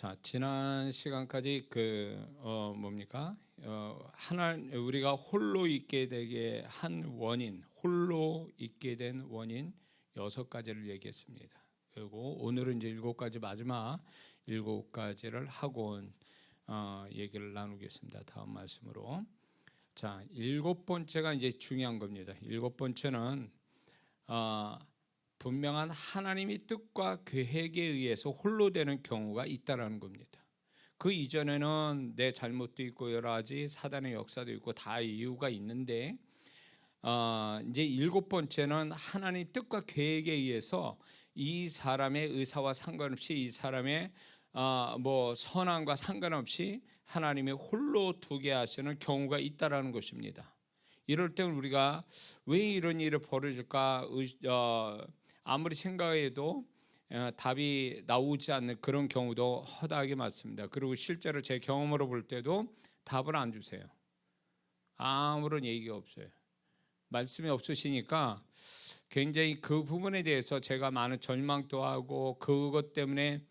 자, 지난 시간까지 우리가 홀로 있게 되게 한 원인, 홀로 있게 된 원인 6가지를 얘기했습니다. 그리고 오늘은 이제 7가지, 마지막 7가지를 하고 얘기를 나누겠습니다. 다음 말씀으로. 자, 7번째가 이제 중요한 겁니다. 7번째는 분명한 하나님의 뜻과 계획에 의해서 홀로 되는 경우가 있다라는 겁니다. 그 이전에는 내 잘못도 있고 여러 가지 사단의 역사도 있고 다 이유가 있는데 이제 7번째는 하나님 뜻과 계획에 의해서 이 사람의 의사와 상관없이 이 사람의 선함과 상관없이 하나님이 홀로 두게 하시는 경우가 있다라는 것입니다. 이럴 때 우리가 왜 이런 일이 벌어질까 아무리 생각해도 답이 나오지 않는 그런 경우도 허다하게 많습니다. 그리고 실제로 제 경험으로 볼 때도 답을 안 주세요. 아무런 얘기가 없어요. 말씀이 없으시니까 굉장히 그 부분에 대해서 제가 많은 절망도 하고 그것 때문에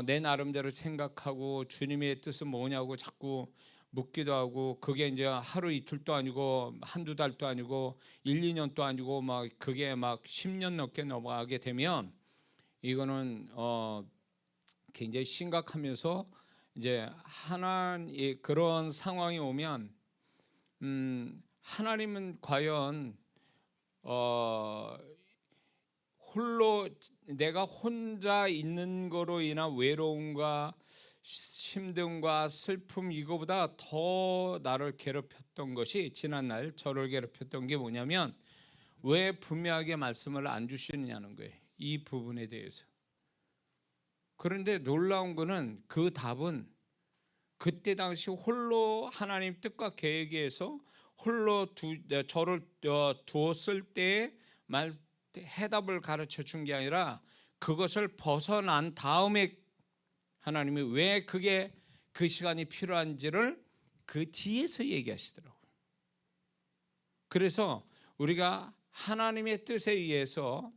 내 나름대로 생각하고 주님의 뜻은 뭐냐고 자꾸 묻기도 하고, 그게 이제 하루 이틀도 아니고 한두 달도 아니고 1, 2년도 아니고 그게 10년 넘게 넘어가게 되면 이거는 굉장히 심각하면서 이제 하나님 그런 상황이 오면 하나님은 과연 내가 혼자 있는 거로 인한 외로움과 힘듦과 슬픔, 이거보다 더 나를 괴롭혔던 것이, 지난날 저를 괴롭혔던 게 뭐냐면 왜 분명하게 말씀을 안 주시느냐는 거예요. 이 부분에 대해서. 그런데 놀라운 거는 그 답은 그때 당시 홀로 하나님 뜻과 계획에서 홀로 저를 두었을 때의 해답을 가르쳐 준 게 아니라 그것을 벗어난 다음에 하나님이 왜 그게 그 시간이 필요한지를 그 뒤에서 얘기하시더라고요. 그래서 우리가 하나님의 뜻에 의해서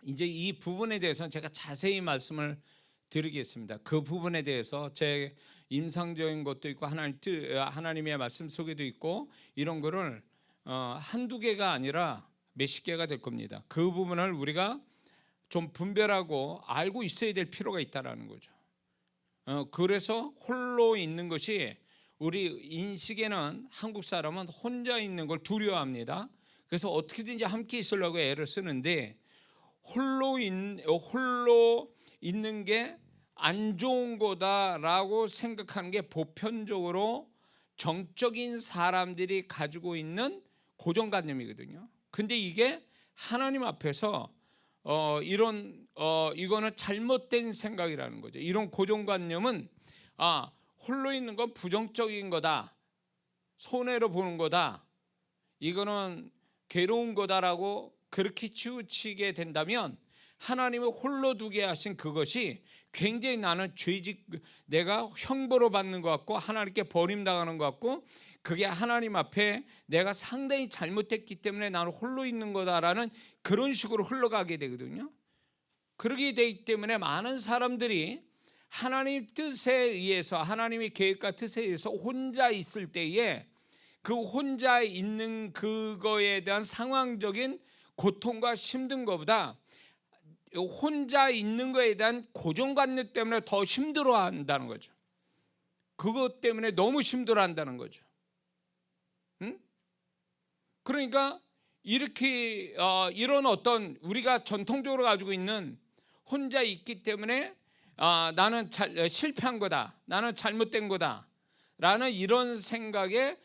이제 이 부분에 대해서는 제가 자세히 말씀을 드리겠습니다. 그 부분에 대해서 제 임상적인 것도 있고 하나님의 말씀 속에도 있고 이런 거를 한두 개가 아니라 몇십 개가 될 겁니다. 그 부분을 우리가 좀 분별하고 알고 있어야 될 필요가 있다라는 거죠. 그래서 홀로 있는 것이, 우리 인식에는 한국 사람은 혼자 있는 걸 두려워합니다. 그래서 어떻게든지 함께 있으려고 애를 쓰는데 홀로 있는 게 안 좋은 거다라고 생각하는 게 보편적으로 정적인 사람들이 가지고 있는 고정관념이거든요. 근데 이게 하나님 앞에서 이거는 잘못된 생각이라는 거죠. 이런 고정관념은 홀로 있는 건 부정적인 거다, 손해로 보는 거다, 이거는 괴로운 거다라고 그렇게 치우치게 된다면 하나님이 홀로 두게 하신 그것이 굉장히 나는 내가 형벌을 받는 것 같고 하나님께 버림당하는 것 같고, 그게 하나님 앞에 내가 상당히 잘못했기 때문에 나는 홀로 있는 거다라는 그런 식으로 흘러가게 되거든요. 그러게 되기 때문에 많은 사람들이 하나님 뜻에 의해서, 하나님의 계획과 뜻에 의해서 혼자 있을 때에 그 혼자 있는 그거에 대한 상황적인 고통과 힘든 것보다 혼자 있는 거에 대한 고정관념 때문에 더 힘들어한다는 거죠. 그것 때문에 너무 힘들어한다는 거죠. 그러니까 이렇게 이런 어떤 우리가 전통적으로 가지고 있는 혼자 있기 때문에 나는 실패한 거다, 나는 잘못된 거다 라는 이런 생각에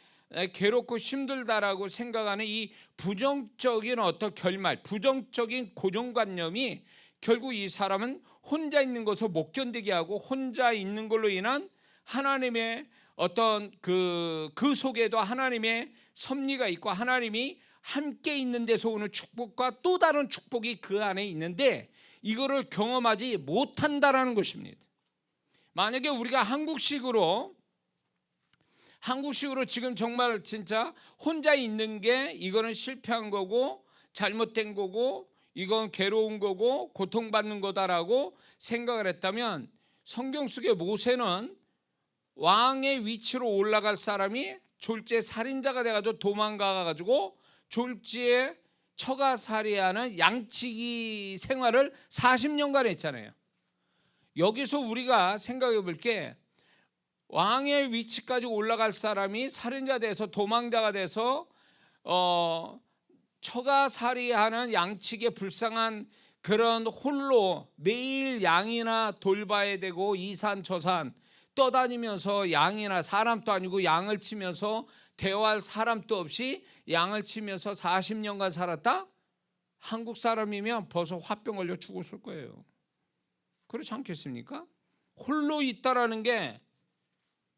괴롭고 힘들다라고 생각하는 이 부정적인 어떤 결말, 부정적인 고정관념이 결국 이 사람은 혼자 있는 것을 못 견디게 하고, 혼자 있는 걸로 인한 하나님의 어떤 그 속에도 하나님의 섭리가 있고 하나님이 함께 있는 데서 오는 축복과 또 다른 축복이 그 안에 있는데 이거를 경험하지 못한다라는 것입니다. 만약에 우리가 한국식으로 지금 정말 진짜 혼자 있는 게 이거는 실패한 거고 잘못된 거고 이건 괴로운 거고 고통받는 거다라고 생각을 했다면 성경 속의 모세는 왕의 위치로 올라갈 사람이 졸지에 살인자가 돼가지고 도망가가지고 졸지에 처가살이하는 양치기 생활을 40년간 했잖아요. 여기서 우리가 생각해 볼 게, 왕의 위치까지 올라갈 사람이 살인자 돼서 도망자가 돼서 처가살이하는 양치기에 불쌍한 그런 홀로 매일 양이나 돌봐야 되고 이산저산 떠다니면서 양이나 사람도 아니고 양을 치면서 대화할 사람도 없이 양을 치면서 40년간 살았다? 한국 사람이면 벌써 화병 걸려 죽었을 거예요. 그렇지 않겠습니까? 홀로 있다라는 게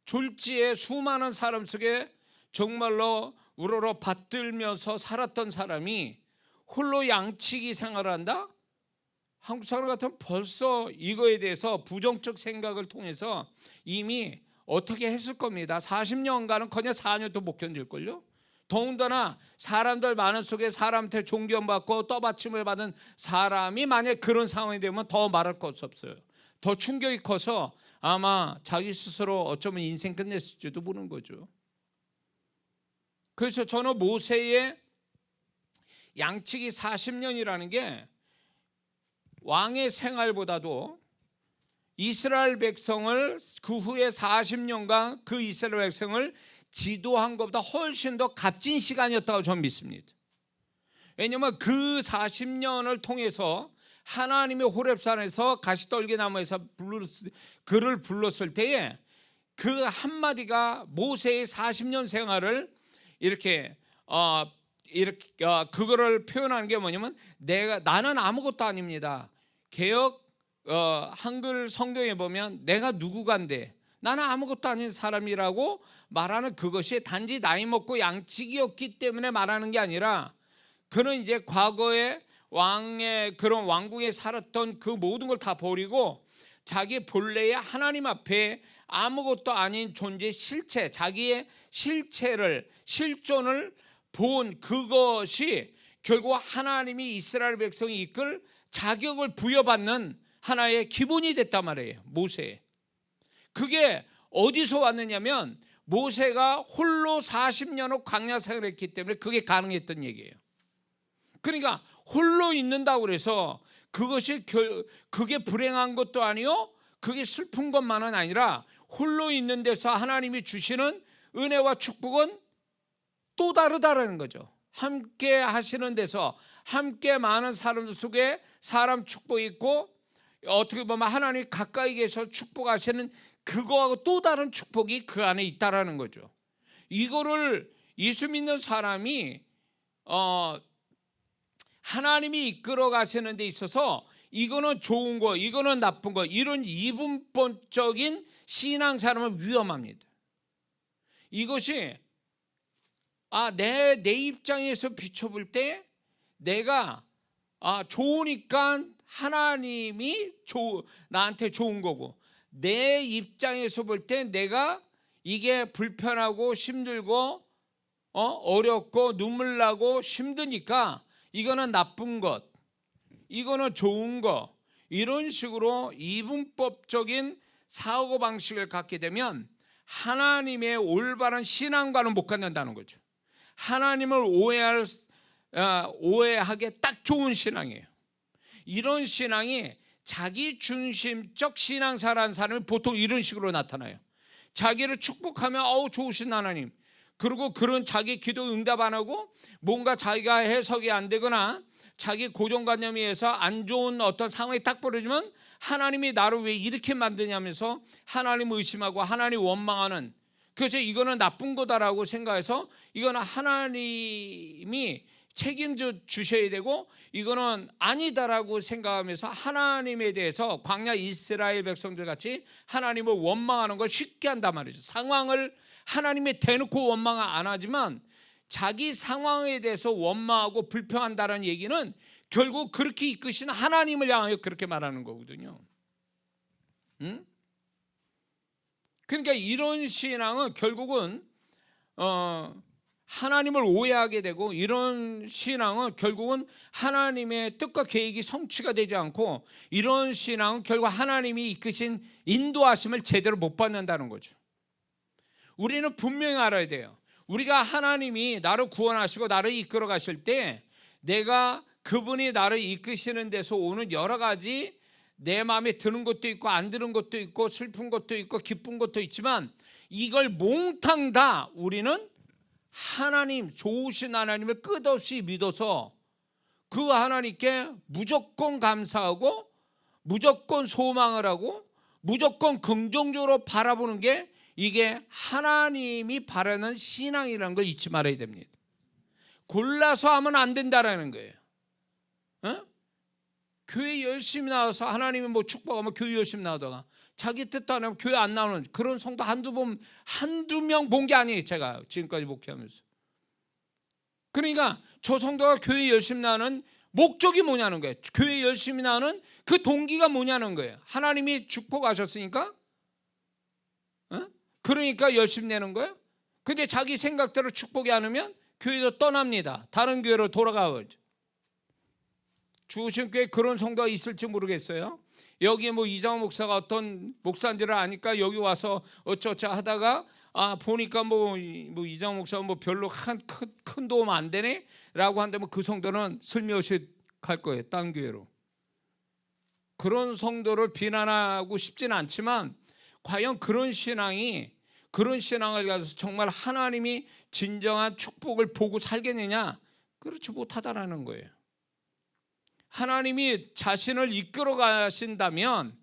졸지에 수많은 사람 속에 정말로 우러러 받들면서 살았던 사람이 홀로 양치기 생활을 한다? 한국 사람 같으면 벌써 이거에 대해서 부정적 생각을 통해서 이미 어떻게 했을 겁니다. 40년간은 커녕 4년도 못 견딜걸요. 더군다나 사람들 많은 속에 사람한테 존경받고 떠받침을 받은 사람이 만약 그런 상황이 되면 더 말할 것이 없어요. 더 충격이 커서 아마 자기 스스로 어쩌면 인생 끝냈을지도 모르는 거죠. 그래서 저는 모세의 양치기 40년이라는 게 왕의 생활보다도 이스라엘 백성을 그 후에 40년간 그 이스라엘 백성을 지도한 것보다 훨씬 더 값진 시간이었다고 저는 믿습니다. 왜냐하면 그 40년을 통해서 하나님이 호렙산에서 가시떨기나무에서 그를 불렀을 때에 그 한마디가 모세의 40년 생활을 이렇게 그거를 표현하는 게 뭐냐면, 나는 아무것도 아닙니다. 개역 한글 성경에 보면 내가 누구간데 나는 아무것도 아닌 사람이라고 말하는 그것이 단지 나이 먹고 양치기였기 때문에 말하는 게 아니라, 그는 이제 과거에 왕의 그런 왕궁에 살았던 그 모든 걸 다 버리고 자기 본래의 하나님 앞에 아무것도 아닌 존재의 실체, 자기의 실존을 본 그것이 결국 하나님이 이스라엘 백성이 이끌 자격을 부여받는 하나의 기본이 됐단 말이에요. 모세. 그게 어디서 왔느냐면 모세가 홀로 40년을 광야 생활을 했기 때문에 그게 가능했던 얘기예요. 그러니까 홀로 있는다고 해서 그게 불행한 것도 아니요, 그게 슬픈 것만은 아니라, 홀로 있는 데서 하나님이 주시는 은혜와 축복은 또 다르다라는 거죠. 함께 하시는 데서 함께 많은 사람들 속에 사람 축복이 있고, 어떻게 보면 하나님 가까이 계셔 축복하시는 그거하고 또 다른 축복이 그 안에 있다라는 거죠. 이거를 예수 믿는 사람이 하나님이 이끌어 가시는 데 있어서 이거는 좋은 거, 이거는 나쁜 거, 이런 이분법적인 신앙생활은 위험합니다. 이것이 내 입장에서 비춰볼 때 내가 좋으니까 하나님이 나한테 좋은 거고, 내 입장에서 볼 때 내가 이게 불편하고 힘들고 어렵고 눈물 나고 힘드니까 이거는 나쁜 것, 이거는 좋은 것, 이런 식으로 이분법적인 사고방식을 갖게 되면 하나님의 올바른 신앙과는 못 갖는다는 거죠. 하나님을 오해하기에 딱 좋은 신앙이에요. 이런 신앙이 자기 중심적 신앙사라는 사람이 보통 이런 식으로 나타나요. 자기를 축복하면 좋으신 하나님, 그리고 그런 자기 기도 응답 안 하고 뭔가 자기가 해석이 안 되거나 자기 고정관념에 의해서 안 좋은 어떤 상황이 딱 벌어지면 하나님이 나를 왜 이렇게 만드냐면서 하나님 의심하고 하나님 원망하는, 그래서 이거는 나쁜 거다라고 생각해서 이거는 하나님이 책임져 주셔야 되고 이거는 아니다라고 생각하면서 하나님에 대해서 광야 이스라엘 백성들 같이 하나님을 원망하는 걸 쉽게 한단 말이죠. 상황을 하나님이 대놓고 원망 안 하지만 자기 상황에 대해서 원망하고 불평한다는 얘기는 결국 그렇게 이끄신 하나님을 향하여 그렇게 말하는 거거든요. 그러니까 이런 신앙은 결국은 하나님을 오해하게 되고, 이런 신앙은 결국은 하나님의 뜻과 계획이 성취가 되지 않고, 이런 신앙은 결국 하나님이 이끄신 인도하심을 제대로 못 받는다는 거죠. 우리는 분명히 알아야 돼요. 우리가 하나님이 나를 구원하시고 나를 이끌어 가실 때, 내가 그분이 나를 이끄시는 데서 오는 여러 가지 내 마음에 드는 것도 있고 안 드는 것도 있고 슬픈 것도 있고 기쁜 것도 있지만, 이걸 몽땅 다 우리는 하나님, 좋으신 하나님을 끝없이 믿어서 그 하나님께 무조건 감사하고 무조건 소망을 하고 무조건 긍정적으로 바라보는 게, 이게 하나님이 바라는 신앙이라는 걸 잊지 말아야 됩니다. 골라서 하면 안 된다라는 거예요. 교회 열심히 나와서 하나님이 뭐 축복하면 교회 열심히 나오다가 자기 뜻도 안 하면 교회 안 나오는 그런 성도 한두 명 본 게 아니에요. 제가 지금까지 목회하면서. 그러니까 저 성도가 교회 열심히 나오는 목적이 뭐냐는 거예요. 교회 열심히 나오는 그 동기가 뭐냐는 거예요. 하나님이 축복하셨으니까, 그러니까 열심히 내는 거예요. 근데 자기 생각대로 축복이 않으면 교회도 떠납니다. 다른 교회로 돌아가죠. 주우신 교회 그런 성도가 있을지 모르겠어요. 여기에 뭐 이장호 목사가 어떤 목사인지를 아니까 여기 와서 어쩌자 하다가 보니까 뭐 이장호 목사가 뭐 별로 큰 도움 안 되네 라고 한다면, 그 성도는 슬며시 갈 거예요. 딴 교회로. 그런 성도를 비난하고 싶지는 않지만, 과연 그런 신앙을 가져서 정말 하나님이 진정한 축복을 보고 살겠느냐? 그렇지 못하다라는 거예요. 하나님이 자신을 이끌어 가신다면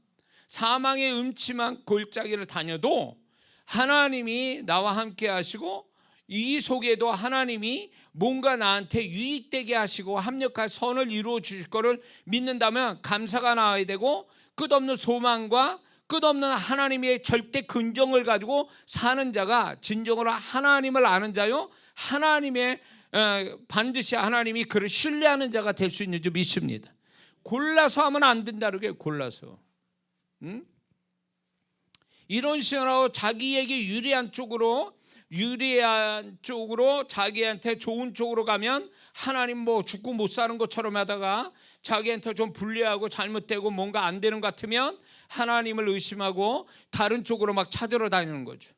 사망의 음침한 골짜기를 다녀도 하나님이 나와 함께 하시고, 이 속에도 하나님이 뭔가 나한테 유익되게 하시고 합력할 선을 이루어 주실 것을 믿는다면 감사가 나와야 되고, 끝없는 소망과 끝없는 하나님의 절대 긍정을 가지고 사는 자가 진정으로 하나님을 아는 자요, 하나님의 반드시 하나님이 그를 신뢰하는 자가 될 수 있는 줄 믿습니다. 골라서 하면 안 된다는 게, 골라서. 이런 식으로 자기에게 유리한 쪽으로 자기한테 좋은 쪽으로 가면, 하나님 뭐 죽고 못 사는 것처럼 하다가 자기한테 좀 불리하고 잘못되고 뭔가 안 되는 것 같으면 하나님을 의심하고 다른 쪽으로 막 찾으러 다니는 거죠.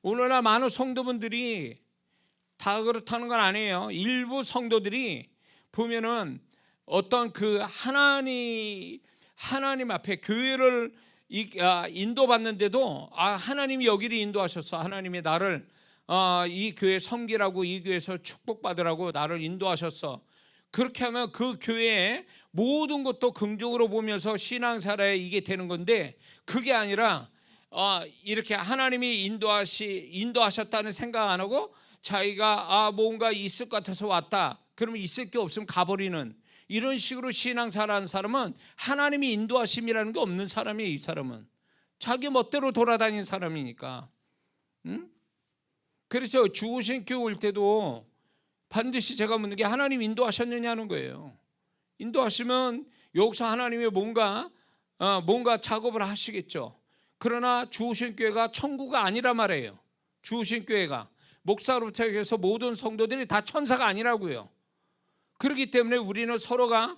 오늘날 많은 성도분들이 다 그렇다는 건 아니에요. 일부 성도들이 보면은 어떤 그 하나님 앞에 교회를 인도받는데도, 하나님이 여기를 인도하셨어, 하나님이 나를 이 교회 섬기라고, 이 교회에서 축복받으라고 나를 인도하셨어. 그렇게 하면 그 교회의 모든 것도 긍정으로 보면서 신앙생활에 이게 되는 건데, 그게 아니라 이렇게 하나님이 인도하셨다는 생각 안 하고 자기가 뭔가 있을 것 같아서 왔다, 그러면 있을 게 없으면 가버리는, 이런 식으로 신앙생활하는 사람은 하나님이 인도하심이라는 게 없는 사람이에요. 이 사람은 자기 멋대로 돌아다니는 사람이니까. 그래서 주우신 교회 올 때도 반드시 제가 묻는 게, 하나님 인도하셨느냐는 거예요. 인도하시면 여기서 하나님이 뭔가 작업을 하시겠죠. 그러나 주우신 교회가 천국가 아니란 말이에요. 주우신 교회가 목사로부터 해서 모든 성도들이 다 천사가 아니라고요. 그렇기 때문에 우리는 서로가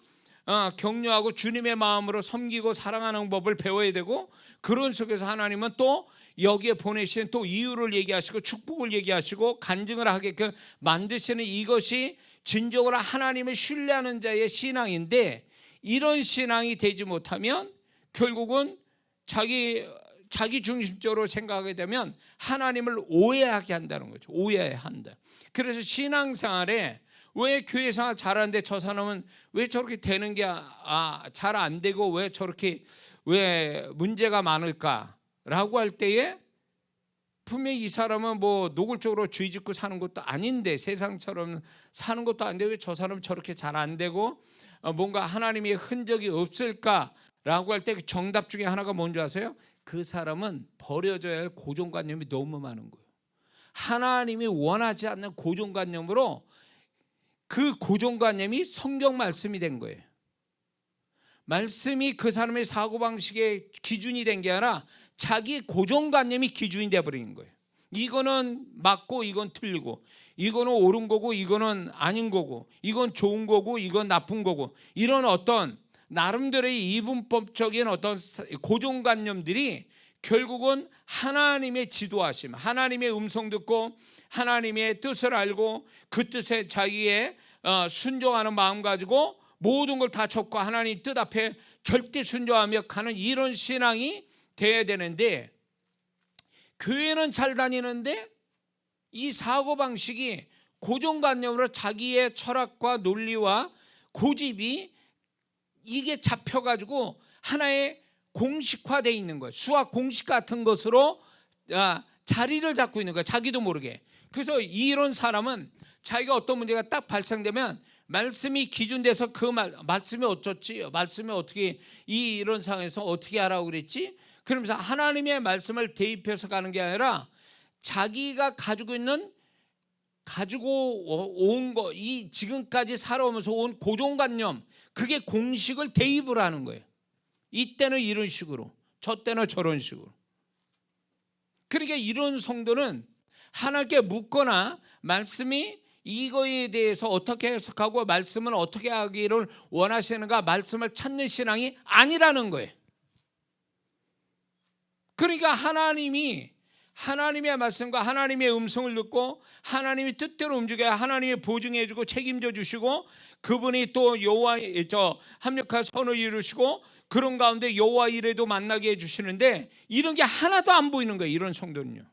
격려하고 주님의 마음으로 섬기고 사랑하는 법을 배워야 되고, 그런 속에서 하나님은 또 여기에 보내신 또 이유를 얘기하시고 축복을 얘기하시고 간증을 하게끔 만드시는, 이것이 진정으로 하나님을 신뢰하는 자의 신앙인데, 이런 신앙이 되지 못하면 결국은 자기 중심적으로 생각하게 되면 하나님을 오해하게 한다는 거죠. 오해해야 한다. 그래서 신앙생활에 왜 교회 생활 잘하는데 저 사람은 왜 저렇게 되는 게 잘 안 되고 왜 문제가 많을까라고 할 때에, 분명히 이 사람은 뭐 노골적으로 주의 짓고 사는 것도 아닌데, 세상처럼 사는 것도 아닌데 왜 저 사람은 저렇게 잘 안 되고 뭔가 하나님의 흔적이 없을까라고 할 때, 그 정답 중에 하나가 뭔지 아세요? 그 사람은 버려져야 할 고정관념이 너무 많은 거예요. 하나님이 원하지 않는 고정관념으로, 그 고정관념이 성경 말씀이 된 거예요. 말씀이 그 사람의 사고방식의 기준이 된 게 아니라 자기 고정관념이 기준이 되어버린 거예요. 이거는 맞고 이건 틀리고, 이거는 옳은 거고 이거는 아닌 거고, 이건 좋은 거고 이건 나쁜 거고, 이런 어떤 나름대로의 이분법적인 어떤 고정관념들이 결국은 하나님의 지도하심, 하나님의 음성 듣고 하나님의 뜻을 알고 그 뜻에 자기의 순종하는 마음 가지고 모든 걸 다 접고 하나님 뜻 앞에 절대 순종하며 가는 이런 신앙이 돼야 되는데, 교회는 잘 다니는데 이 사고방식이 고정관념으로 자기의 철학과 논리와 고집이 이게 잡혀가지고 하나의 공식화되어 있는 거예요. 수학 공식 같은 것으로 자리를 잡고 있는 거예요, 자기도 모르게. 그래서 이런 사람은 자기가 어떤 문제가 딱 발생되면 말씀이 기준돼서 그 말씀이 어쩌지, 말씀이 어떻게 이런 상황에서 어떻게 하라고 그랬지, 그러면서 하나님의 말씀을 대입해서 가는 게 아니라 자기가 가지고 온 거, 이 지금까지 살아오면서 온 고정관념, 그게 공식을 대입을 하는 거예요. 이때는 이런 식으로, 저 때는 저런 식으로. 그러니까 이런 성도는 하나님께 묻거나 말씀이 이거에 대해서 어떻게 해석하고 말씀은 어떻게 하기를 원하시는가, 말씀을 찾는 신앙이 아니라는 거예요. 그러니까 하나님의 말씀과 하나님의 음성을 듣고 하나님이 뜻대로 움직여야 하나님이 보증해 주고 책임져 주시고, 그분이 또 여호와 합력한 선을 이루시고 그런 가운데 여호와 이레도 만나게 해 주시는데, 이런 게 하나도 안 보이는 거예요, 이런 성도는요.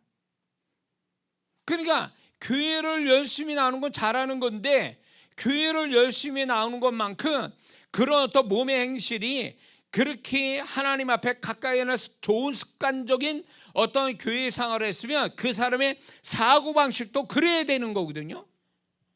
그러니까 교회를 열심히 나오는 건 잘하는 건데, 교회를 열심히 나오는 것만큼 그런 어떤 몸의 행실이 그렇게 하나님 앞에 가까이 하는 좋은 습관적인 어떤 교회 생활을 했으면 그 사람의 사고방식도 그래야 되는 거거든요.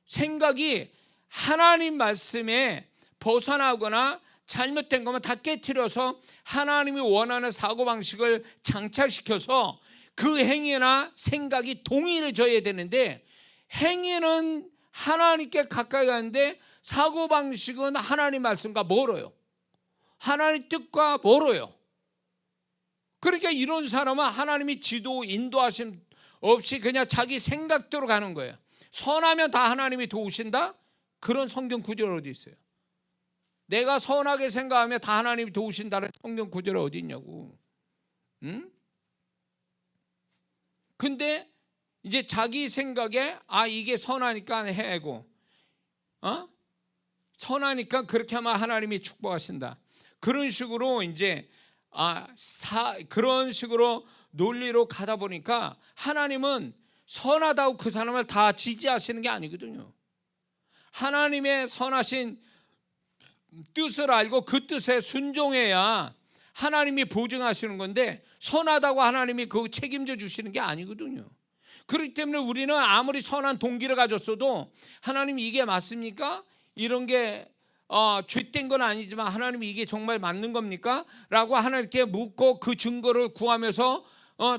생각이 하나님 말씀에 벗어나거나 잘못된 것만 다 깨트려서 하나님이 원하는 사고방식을 장착시켜서 그 행위나 생각이 동일해져야 되는데, 행위는 하나님께 가까이 가는데 사고방식은 하나님 말씀과 멀어요. 하나님 뜻과 멀어요. 그러니까 이런 사람은 하나님이 지도 인도하심 없이 그냥 자기 생각대로 가는 거예요. 선하면 다 하나님이 도우신다? 그런 성경 구절 어디 있어요? 내가 선하게 생각하면 다 하나님이 도우신다는 성경 구절 어디 있냐고. 응? 근데 이제 자기 생각에 이게 선하니까 해고, 선하니까 그렇게 하면 하나님이 축복하신다. 그런 식으로 이제 그런 식으로 논리로 가다 보니까 하나님은 선하다고 그 사람을 다 지지하시는 게 아니거든요. 하나님의 선하신 뜻을 알고 그 뜻에 순종해야 하나님이 보증하시는 건데, 선하다고 하나님이 그거 책임져 주시는 게 아니거든요. 그렇기 때문에 우리는 아무리 선한 동기를 가졌어도 하나님 이게 맞습니까? 이런 게 죄된 건 아니지만 하나님이 이게 정말 맞는 겁니까? 라고 하나님께 묻고 그 증거를 구하면서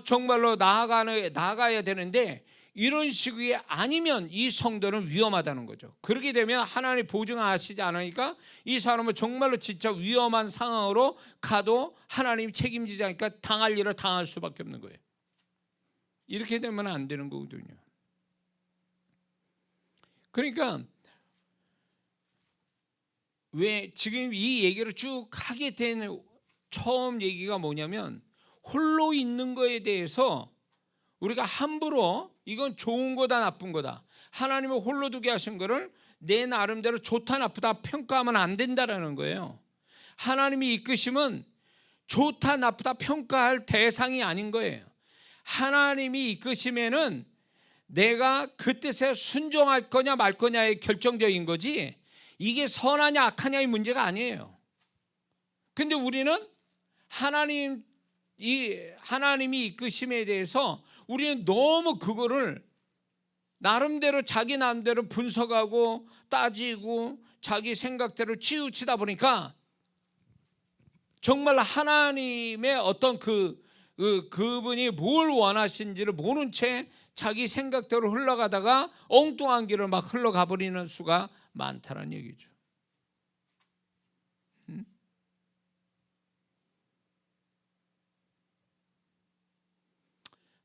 정말로 나아가야 되는데, 이런 식이 아니면 이 성도는 위험하다는 거죠. 그렇게 되면 하나님이 보증하시지 않으니까 이 사람은 정말로 진짜 위험한 상황으로 가도 하나님이 책임지지 않으니까 당할 일을 당할 수밖에 없는 거예요. 이렇게 되면 안 되는 거거든요. 그러니까 왜 지금 이 얘기를 쭉 하게 된 처음 얘기가 뭐냐면, 홀로 있는 거에 대해서 우리가 함부로 이건 좋은 거다 나쁜 거다, 하나님은 홀로 두게 하신 거를 내 나름대로 좋다 나쁘다 평가하면 안 된다라는 거예요. 하나님이 이끄심은 좋다 나쁘다 평가할 대상이 아닌 거예요. 하나님이 이끄심에는 내가 그 뜻에 순종할 거냐 말 거냐의 결정적인 거지, 이게 선하냐 악하냐의 문제가 아니에요. 근데 우리는 하나님이 이끄심에 대해서 우리는 너무 그거를 나름대로 자기 나름대로 분석하고 따지고 자기 생각대로 치우치다 보니까 정말 하나님의 어떤 그분이 뭘 원하신지를 모른 채 자기 생각대로 흘러가다가 엉뚱한 길을 막 흘러가 버리는 수가 많다는 얘기죠.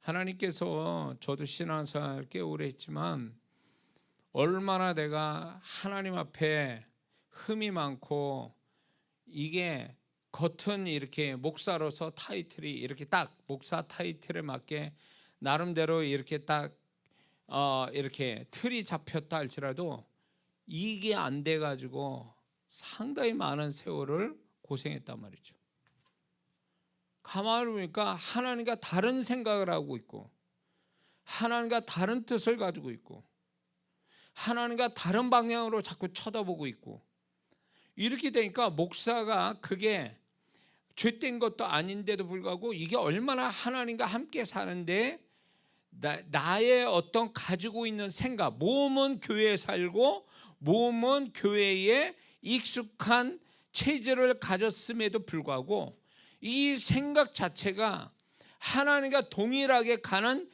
하나님께서 저도 신앙생활 꽤 오래 했지만 얼마나 내가 하나님 앞에 흠이 많고 이게 겉은 이렇게 목사로서 타이틀이 이렇게 딱 목사 타이틀에 맞게 나름대로 이렇게 딱 이렇게 틀이 잡혔다 할지라도 이게 안 돼 가지고 상당히 많은 세월을 고생했단 말이죠. 가만히 보니까 하나님과 다른 생각을 하고 있고 하나님과 다른 뜻을 가지고 있고 하나님과 다른 방향으로 자꾸 쳐다보고 있고 이렇게 되니까 목사가 그게 죄된 것도 아닌데도 불구하고 이게 얼마나 하나님과 함께 사는데 나의 어떤 가지고 있는 생각, 몸은 교회에 살고 몸은 교회에 익숙한 체질을 가졌음에도 불구하고 이 생각 자체가 하나님과 동일하게 가는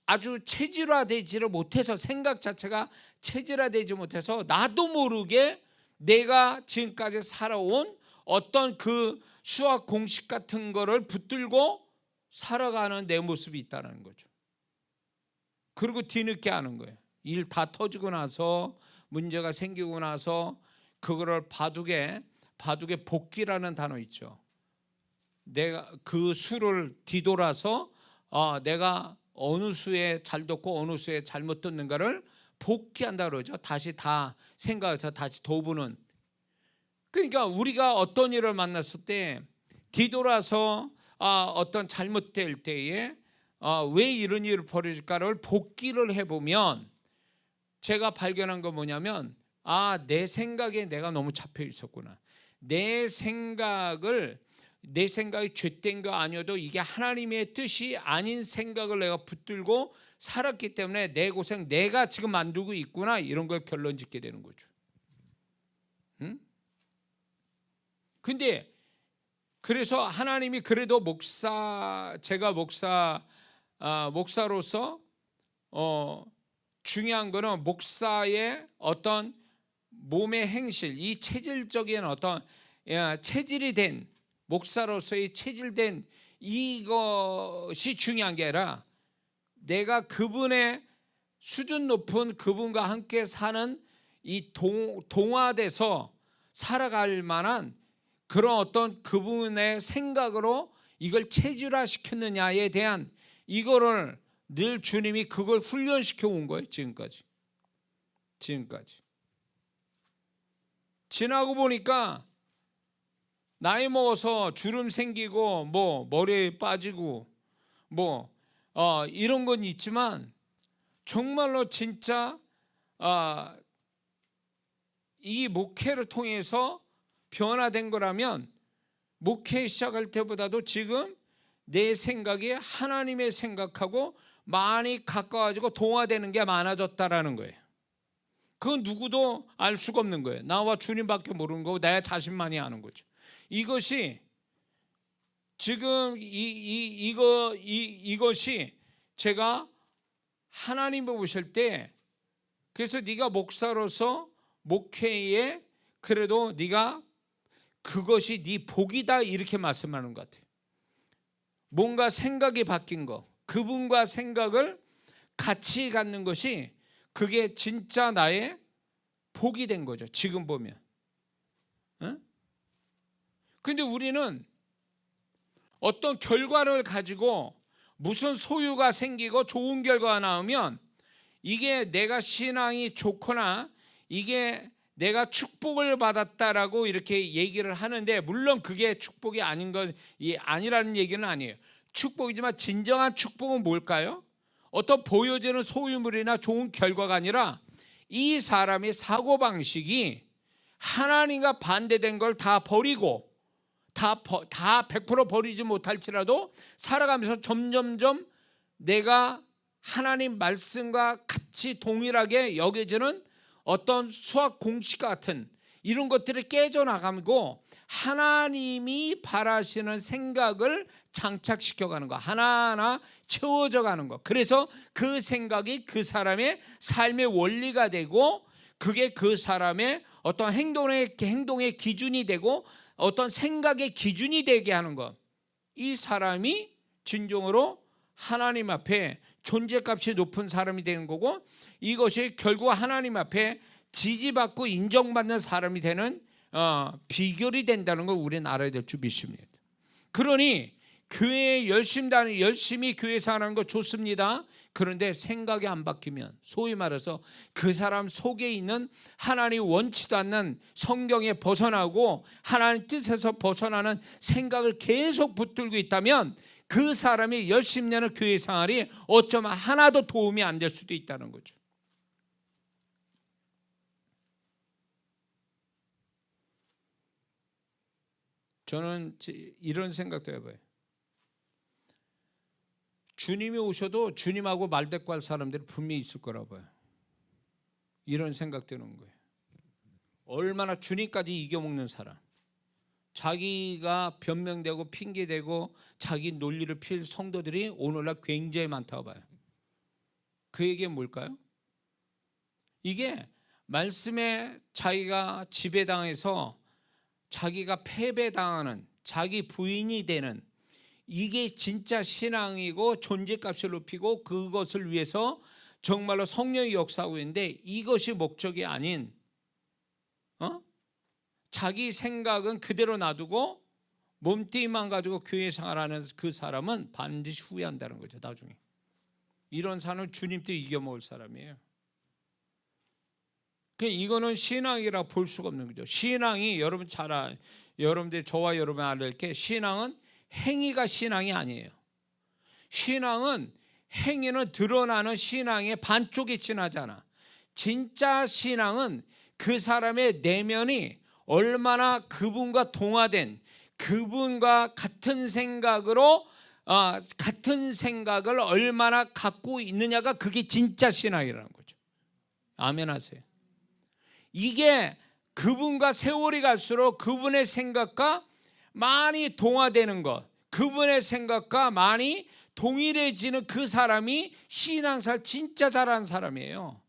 아주 체질화되지를 못해서 생각 자체가 체질화되지 못해서 나도 모르게 내가 지금까지 살아온 어떤 그 수학 공식 같은 거를 붙들고 살아가는 내 모습이 있다는 거죠. 그리고 뒤늦게 하는 거예요. 일 다 터지고 나서 문제가 생기고 나서 그거를 바둑에 복기라는 단어 있죠. 내가 그 수를 뒤돌아서 내가 어느 수에 잘 듣고 어느 수에 잘못 듣는가를 복기한다 그러죠. 다시 다 생각해서 다시 도부는. 그러니까 우리가 어떤 일을 만났을 때 뒤돌아서 어떤 잘못될 때에 왜 이런 일을 벌어질까를 복기를 해보면 제가 발견한 건 뭐냐면 내 생각에 내가 너무 잡혀 있었구나. 내 생각이 죄된 거 아니어도 이게 하나님의 뜻이 아닌 생각을 내가 붙들고 살았기 때문에 내 고생 내가 지금 만들고 있구나 이런 걸 결론 짓게 되는 거죠. 응? 근데 그래서 하나님이 그래도 제가 목사로서 중요한 거는 목사의 어떤 몸의 행실, 이 체질적인 어떤 체질이 된 목사로서의 체질된 이것이 중요한 게 아니라 내가 그분의 수준 높은 그분과 함께 사는 이 동화돼서 살아갈 만한 그런 어떤 그분의 생각으로 이걸 체질화시켰느냐에 대한 이거를 늘 주님이 그걸 훈련시켜 온 거예요. 지금까지 지나고 보니까 나이 먹어서 주름 생기고 뭐 머리에 빠지고 뭐 이런 건 있지만 정말로 진짜 이 목회를 통해서 변화된 거라면 목회 시작할 때보다도 지금 내 생각이 하나님의 생각하고 많이 가까워지고 동화되는 게 많아졌다라는 거예요. 그건 누구도 알 수가 없는 거예요. 나와 주님밖에 모르는 거고 내 자신만이 아는 거죠. 이것이 지금 이것이 제가 하나님을 보실 때 그래서 네가 목사로서 목회에 그래도 네가 그것이 네 복이다 이렇게 말씀하는 것 같아요. 뭔가 생각이 바뀐 거, 그분과 생각을 같이 갖는 것이 그게 진짜 나의 복이 된 거죠. 지금 보면. 그런데 우리는 어떤 결과를 가지고 무슨 소유가 생기고 좋은 결과가 나오면 이게 내가 신앙이 좋거나 이게 내가 축복을 받았다라고 이렇게 얘기를 하는데 물론 그게 축복이 아니라는 얘기는 아니에요. 축복이지만 진정한 축복은 뭘까요? 어떤 보여지는 소유물이나 좋은 결과가 아니라 이 사람의 사고방식이 하나님과 반대된 걸 다 버리고 다 100% 버리지 못할지라도 살아가면서 점점점 내가 하나님 말씀과 같이 동일하게 여겨지는 어떤 수학 공식 같은 이런 것들이 깨져나가고 하나님이 바라시는 생각을 장착시켜가는 거, 하나하나 채워져 가는 거. 그래서 그 생각이 그 사람의 삶의 원리가 되고 그게 그 사람의 어떤 행동의 기준이 되고 어떤 생각의 기준이 되게 하는 것. 이 사람이 진정으로 하나님 앞에 존재값이 높은 사람이 되는 거고, 이것이 결국 하나님 앞에 지지받고 인정받는 사람이 되는 비결이 된다는 걸 우리는 알아야 될 줄 믿습니다. 그러니 교회에 열심히 교회 생활하는 거 좋습니다. 그런데 생각이 안 바뀌면, 소위 말해서 그 사람 속에 있는 하나님 원치도 않는 성경에 벗어나고 하나님 뜻에서 벗어나는 생각을 계속 붙들고 있다면 그 사람이 열심히 하는 교회 생활이 어쩌면 하나도 도움이 안 될 수도 있다는 거죠. 저는 이런 생각도 해봐요. 주님이 오셔도 주님하고 말대꾸할 사람들이 분명히 있을 거라고 봐요. 이런 생각 드는 거예요. 얼마나 주님까지 이겨먹는 사람, 자기가 변명되고 핑계대고 자기 논리를 필 성도들이 오늘날 굉장히 많다고 봐요. 그 얘기는 뭘까요? 이게 말씀에 자기가 지배당해서 자기가 패배당하는, 자기 부인이 되는, 이게 진짜 신앙이고 존재값을 높이고 그것을 위해서 정말로 성령이 역사하고 있는데, 이것이 목적이 아닌 자기 생각은 그대로 놔두고 몸뚱이만 가지고 교회 생활하는 그 사람은 반드시 후회한다는 거죠. 나중에 이런 사람은 주님도 이겨먹을 사람이에요. 이거는 신앙이라 볼 수가 없는 거죠. 신앙이 여러분들 저와 여러분 알을 게, 신앙은 행위가 신앙이 아니에요. 신앙은 행위는 드러나는 신앙의 반쪽에 지나잖아. 진짜 신앙은 그 사람의 내면이 얼마나 그분과 동화된, 그분과 같은 생각을 얼마나 갖고 있느냐가 그게 진짜 신앙이라는 거죠. 아멘 하세요. 이게 그분과 세월이 갈수록 그분의 생각과 많이 동화되는 것, 그분의 생각과 많이 동일해지는 그 사람이 신앙생활 진짜 잘하는 사람이에요.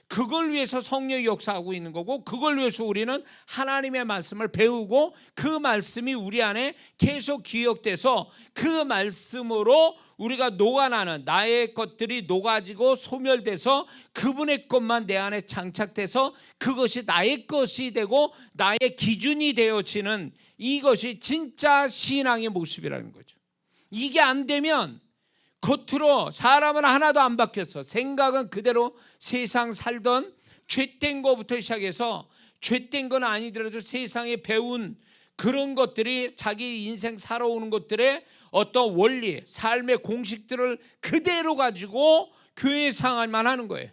그걸 위해서 성령이 역사하고 있는 거고, 그걸 위해서 우리는 하나님의 말씀을 배우고 그 말씀이 우리 안에 계속 기억돼서 그 말씀으로 우리가 녹아나는, 나의 것들이 녹아지고 소멸돼서 그분의 것만 내 안에 장착돼서 그것이 나의 것이 되고 나의 기준이 되어지는, 이것이 진짜 신앙의 모습이라는 거죠. 이게 안 되면 겉으로 사람은 하나도 안 바뀌었어. 생각은 그대로 세상 살던 죄된 거부터 시작해서, 죄된 건 아니더라도 세상에 배운 그런 것들이 자기 인생 살아오는 것들의 어떤 원리, 삶의 공식들을 그대로 가지고 교회 생활만 하는 거예요.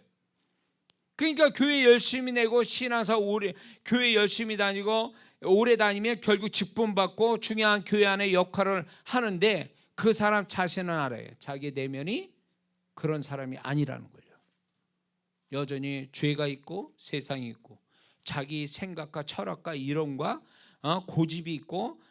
그러니까 교회 열심히 내고 신앙생활 오래, 교회 열심히 다니고 오래 다니면 결국 직분 받고 중요한 교회 안에 역할을 하는데, 그 사람 자신은 알아요. 자기 내면이 그런 사람이 아니라는 거예요. 여전히 죄가 있고 세상이 있고 자기 생각과 철학과 이론과 고집이 있고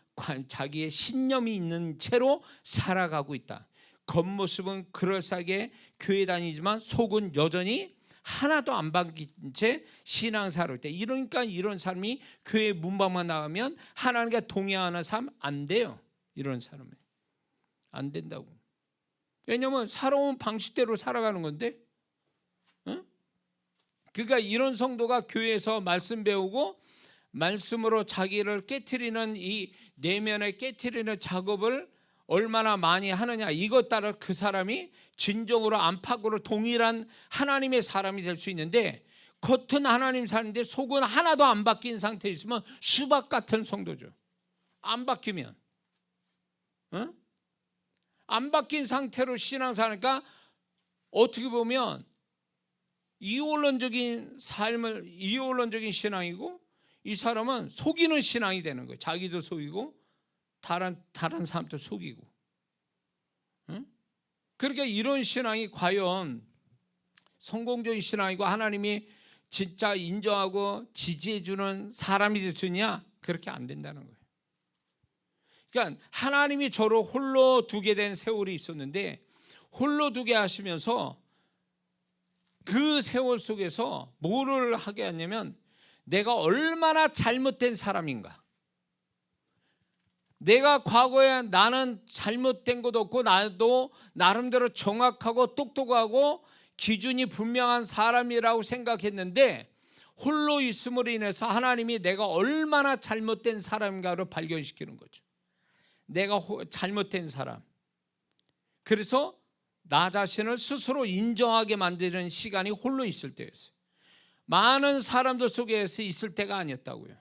자기의 신념이 있는 채로 살아가고 있다. 겉모습은 그럴싸하게 교회 다니지만 속은 여전히 하나도 안 바뀐 채 신앙생활을 때, 이러니까 이런 사람이 교회 문방만 나가면 하나님과 동행하는 삶 안 돼요. 이런 사람은 안 된다고. 왜냐하면 살아온 방식대로 살아가는 건데, 그러니까 이런 성도가 교회에서 말씀 배우고 말씀으로 자기를 깨트리는, 이 내면에 깨트리는 작업을 얼마나 많이 하느냐, 이것 따라 그 사람이 진정으로 안팎으로 동일한 하나님의 사람이 될 수 있는데, 겉은 하나님 사는데 속은 하나도 안 바뀐 상태에 있으면 수박 같은 성도죠. 안 바뀌면, 안 바뀐 상태로 신앙사니까 어떻게 보면 이원론적인 신앙이고, 이 사람은 속이는 신앙이 되는 거예요. 자기도 속이고 다른 사람도 속이고. 그러니까 이런 신앙이 과연 성공적인 신앙이고 하나님이 진짜 인정하고 지지해주는 사람이 될 수 있냐? 그렇게 안 된다는 거예요. 그러니까 하나님이 저를 홀로 두게 된 세월이 있었는데, 홀로 두게 하시면서 그 세월 속에서 뭐를 하게 했냐면, 내가 얼마나 잘못된 사람인가, 내가 과거에 나는 잘못된 것도 없고 나도 나름대로 정확하고 똑똑하고 기준이 분명한 사람이라고 생각했는데 홀로 있음으로 인해서 하나님이 내가 얼마나 잘못된 사람인가를 발견시키는 거죠. 내가 잘못된 사람. 그래서 나 자신을 스스로 인정하게 만드는 시간이 홀로 있을 때였어요. 많은 사람들 속에서 있을 때가 아니었다고요.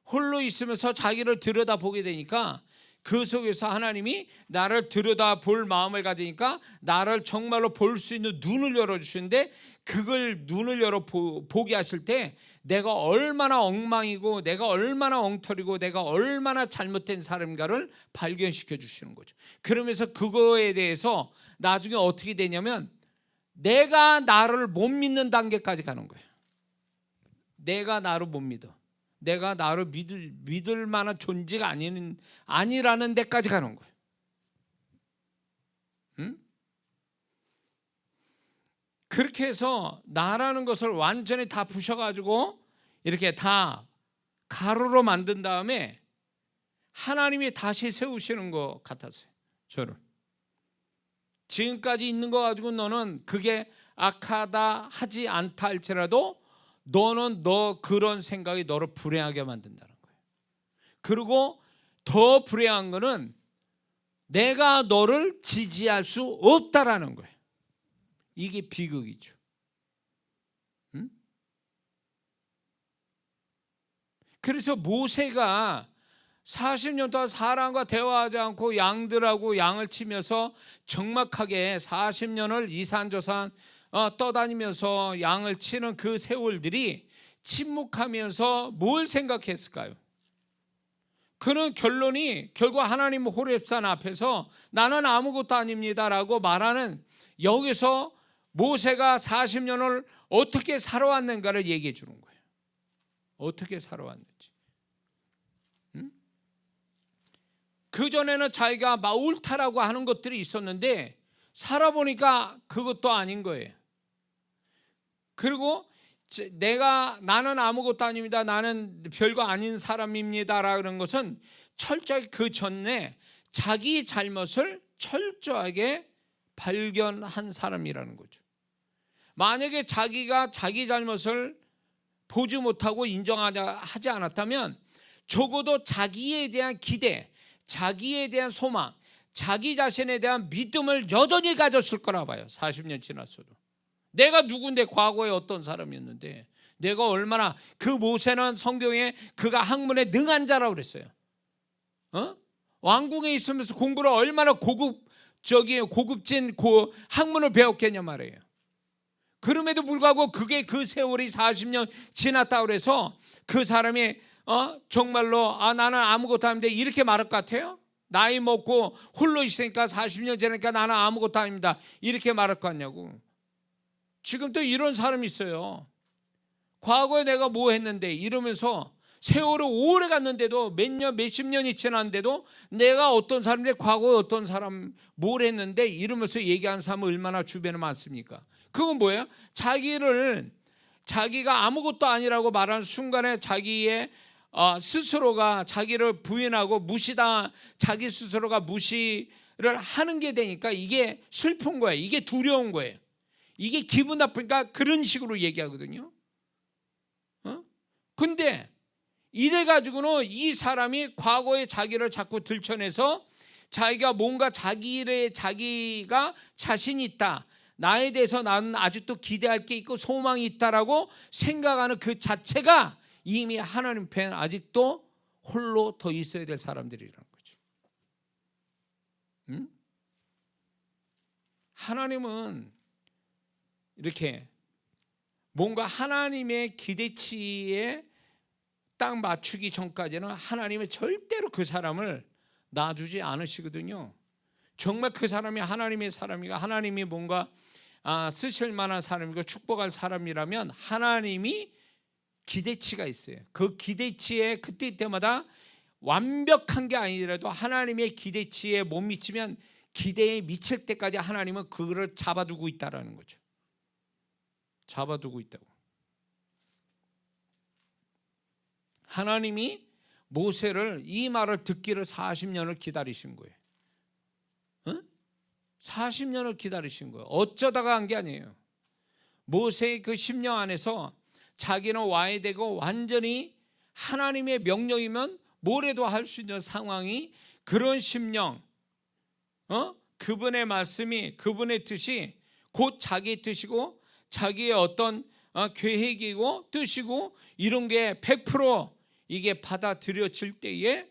홀로 있으면서 자기를 들여다보게 되니까 그 속에서 하나님이 나를 들여다볼 마음을 가지니까 나를 정말로 볼 수 있는 눈을 열어주시는데, 그걸 눈을 열어 보게 하실 때 내가 얼마나 엉망이고 내가 얼마나 엉터리고 내가 얼마나 잘못된 사람인가를 발견시켜 주시는 거죠. 그러면서 그거에 대해서 나중에 어떻게 되냐면 내가 나를 못 믿는 단계까지 가는 거예요. 내가 나를 못 믿어. 내가 나를 믿을 만한 존재가 아니라는 데까지 가는 거예요. 응? 그렇게 해서 나라는 것을 완전히 다 부셔가지고 이렇게 다 가루로 만든 다음에 하나님이 다시 세우시는 것 같았어요. 저를 지금까지 있는 거 가지고 너는 그게 악하다 하지 않다 할지라도 너는 너 그런 생각이 너를 불행하게 만든다는 거예요. 그리고 더 불행한 거는 내가 너를 지지할 수 없다라는 거예요. 이게 비극이죠. 응? 그래서 모세가 40년 동안 사람과 대화하지 않고 양들하고 양을 치면서 적막하게 40년을 이산저산 떠다니면서 양을 치는 그 세월들이 침묵하면서 뭘 생각했을까요? 그는 결론이 결국 하나님 호렙산 앞에서 나는 아무것도 아닙니다라고 말하는, 여기서 모세가 40년을 어떻게 살아왔는가를 얘기해 주는 거예요. 어떻게 살아왔는지. 그전에는 자기가 옳다라고 하는 것들이 있었는데 살아보니까 그것도 아닌 거예요. 그리고 나는 아무것도 아닙니다, 나는 별거 아닌 사람입니다라는 것은 철저히 그 전에 자기 잘못을 철저하게 발견한 사람이라는 거죠. 만약에 자기가 자기 잘못을 보지 못하고 인정하지 않았다면 적어도 자기에 대한 기대, 자기에 대한 소망, 자기 자신에 대한 믿음을 여전히 가졌을 거라 봐요. 40년 지났어도. 내가 누군데, 과거에 어떤 사람이었는데, 내가 얼마나, 그 모세는 성경에 그가 학문에 능한 자라고 그랬어요. 왕궁에 있으면서 공부를 얼마나 고급진 학문을 배웠겠냐 말이에요. 그럼에도 불구하고 그게 그 세월이 40년 지났다고 그래서 그 사람이 정말로 나는 아무것도 아닌데 이렇게 말할 것 같아요? 나이 먹고 홀로 있으니까 40년 지나니까 나는 아무것도 아닙니다 이렇게 말할 것 같냐고. 지금 또 이런 사람이 있어요. 과거에 내가 뭐 했는데 이러면서 세월이 오래 갔는데도 몇십 년이 지났는데도 내가 어떤 사람인데 과거에 어떤 사람 뭘 했는데 이러면서 얘기하는 사람은 얼마나 주변에 많습니까? 그건 뭐예요? 자기가 아무것도 아니라고 말하는 순간에 자기의 스스로가 자기를 부인하고 자기 스스로가 무시를 하는 게 되니까 이게 슬픈 거예요. 이게 두려운 거예요. 이게 기분 나쁘니까 그런 식으로 얘기하거든요. 근데 이래가지고는 이 사람이 과거에 자기를 자꾸 들춰내서 자기가 뭔가 자기가 자신이 있다, 나에 대해서 나는 아직도 기대할 게 있고 소망이 있다라고 생각하는 그 자체가 이미 하나님 편에 아직도 홀로 더 있어야 될 사람들이라는 거죠. 하나님은 이렇게 뭔가 하나님의 기대치에 딱 맞추기 전까지는 하나님은 절대로 그 사람을 놔주지 않으시거든요. 정말 그 사람이 하나님의 사람이고 하나님이 뭔가 쓰실 만한 사람이고 축복할 사람이라면 하나님이 기대치가 있어요. 그 기대치에 그때마다 완벽한 게 아니더라도 하나님의 기대치에 못 미치면 기대에 미칠 때까지 하나님은 그거를 잡아두고 있다라는 거죠. 잡아두고 있다고. 하나님이 모세를 이 말을 듣기를 40년을 기다리신 거예요. 40년을 기다리신 거예요. 어쩌다가 한 게 아니에요. 모세의 그 심령 안에서 자기는 와야 되고 완전히 하나님의 명령이면 뭐래도 할 수 있는 상황이, 그런 심령, 그분의 말씀이, 그분의 뜻이 곧 자기 뜻이고 자기의 어떤 계획이고 뜻이고 이런 게 100% 이게 받아들여질 때에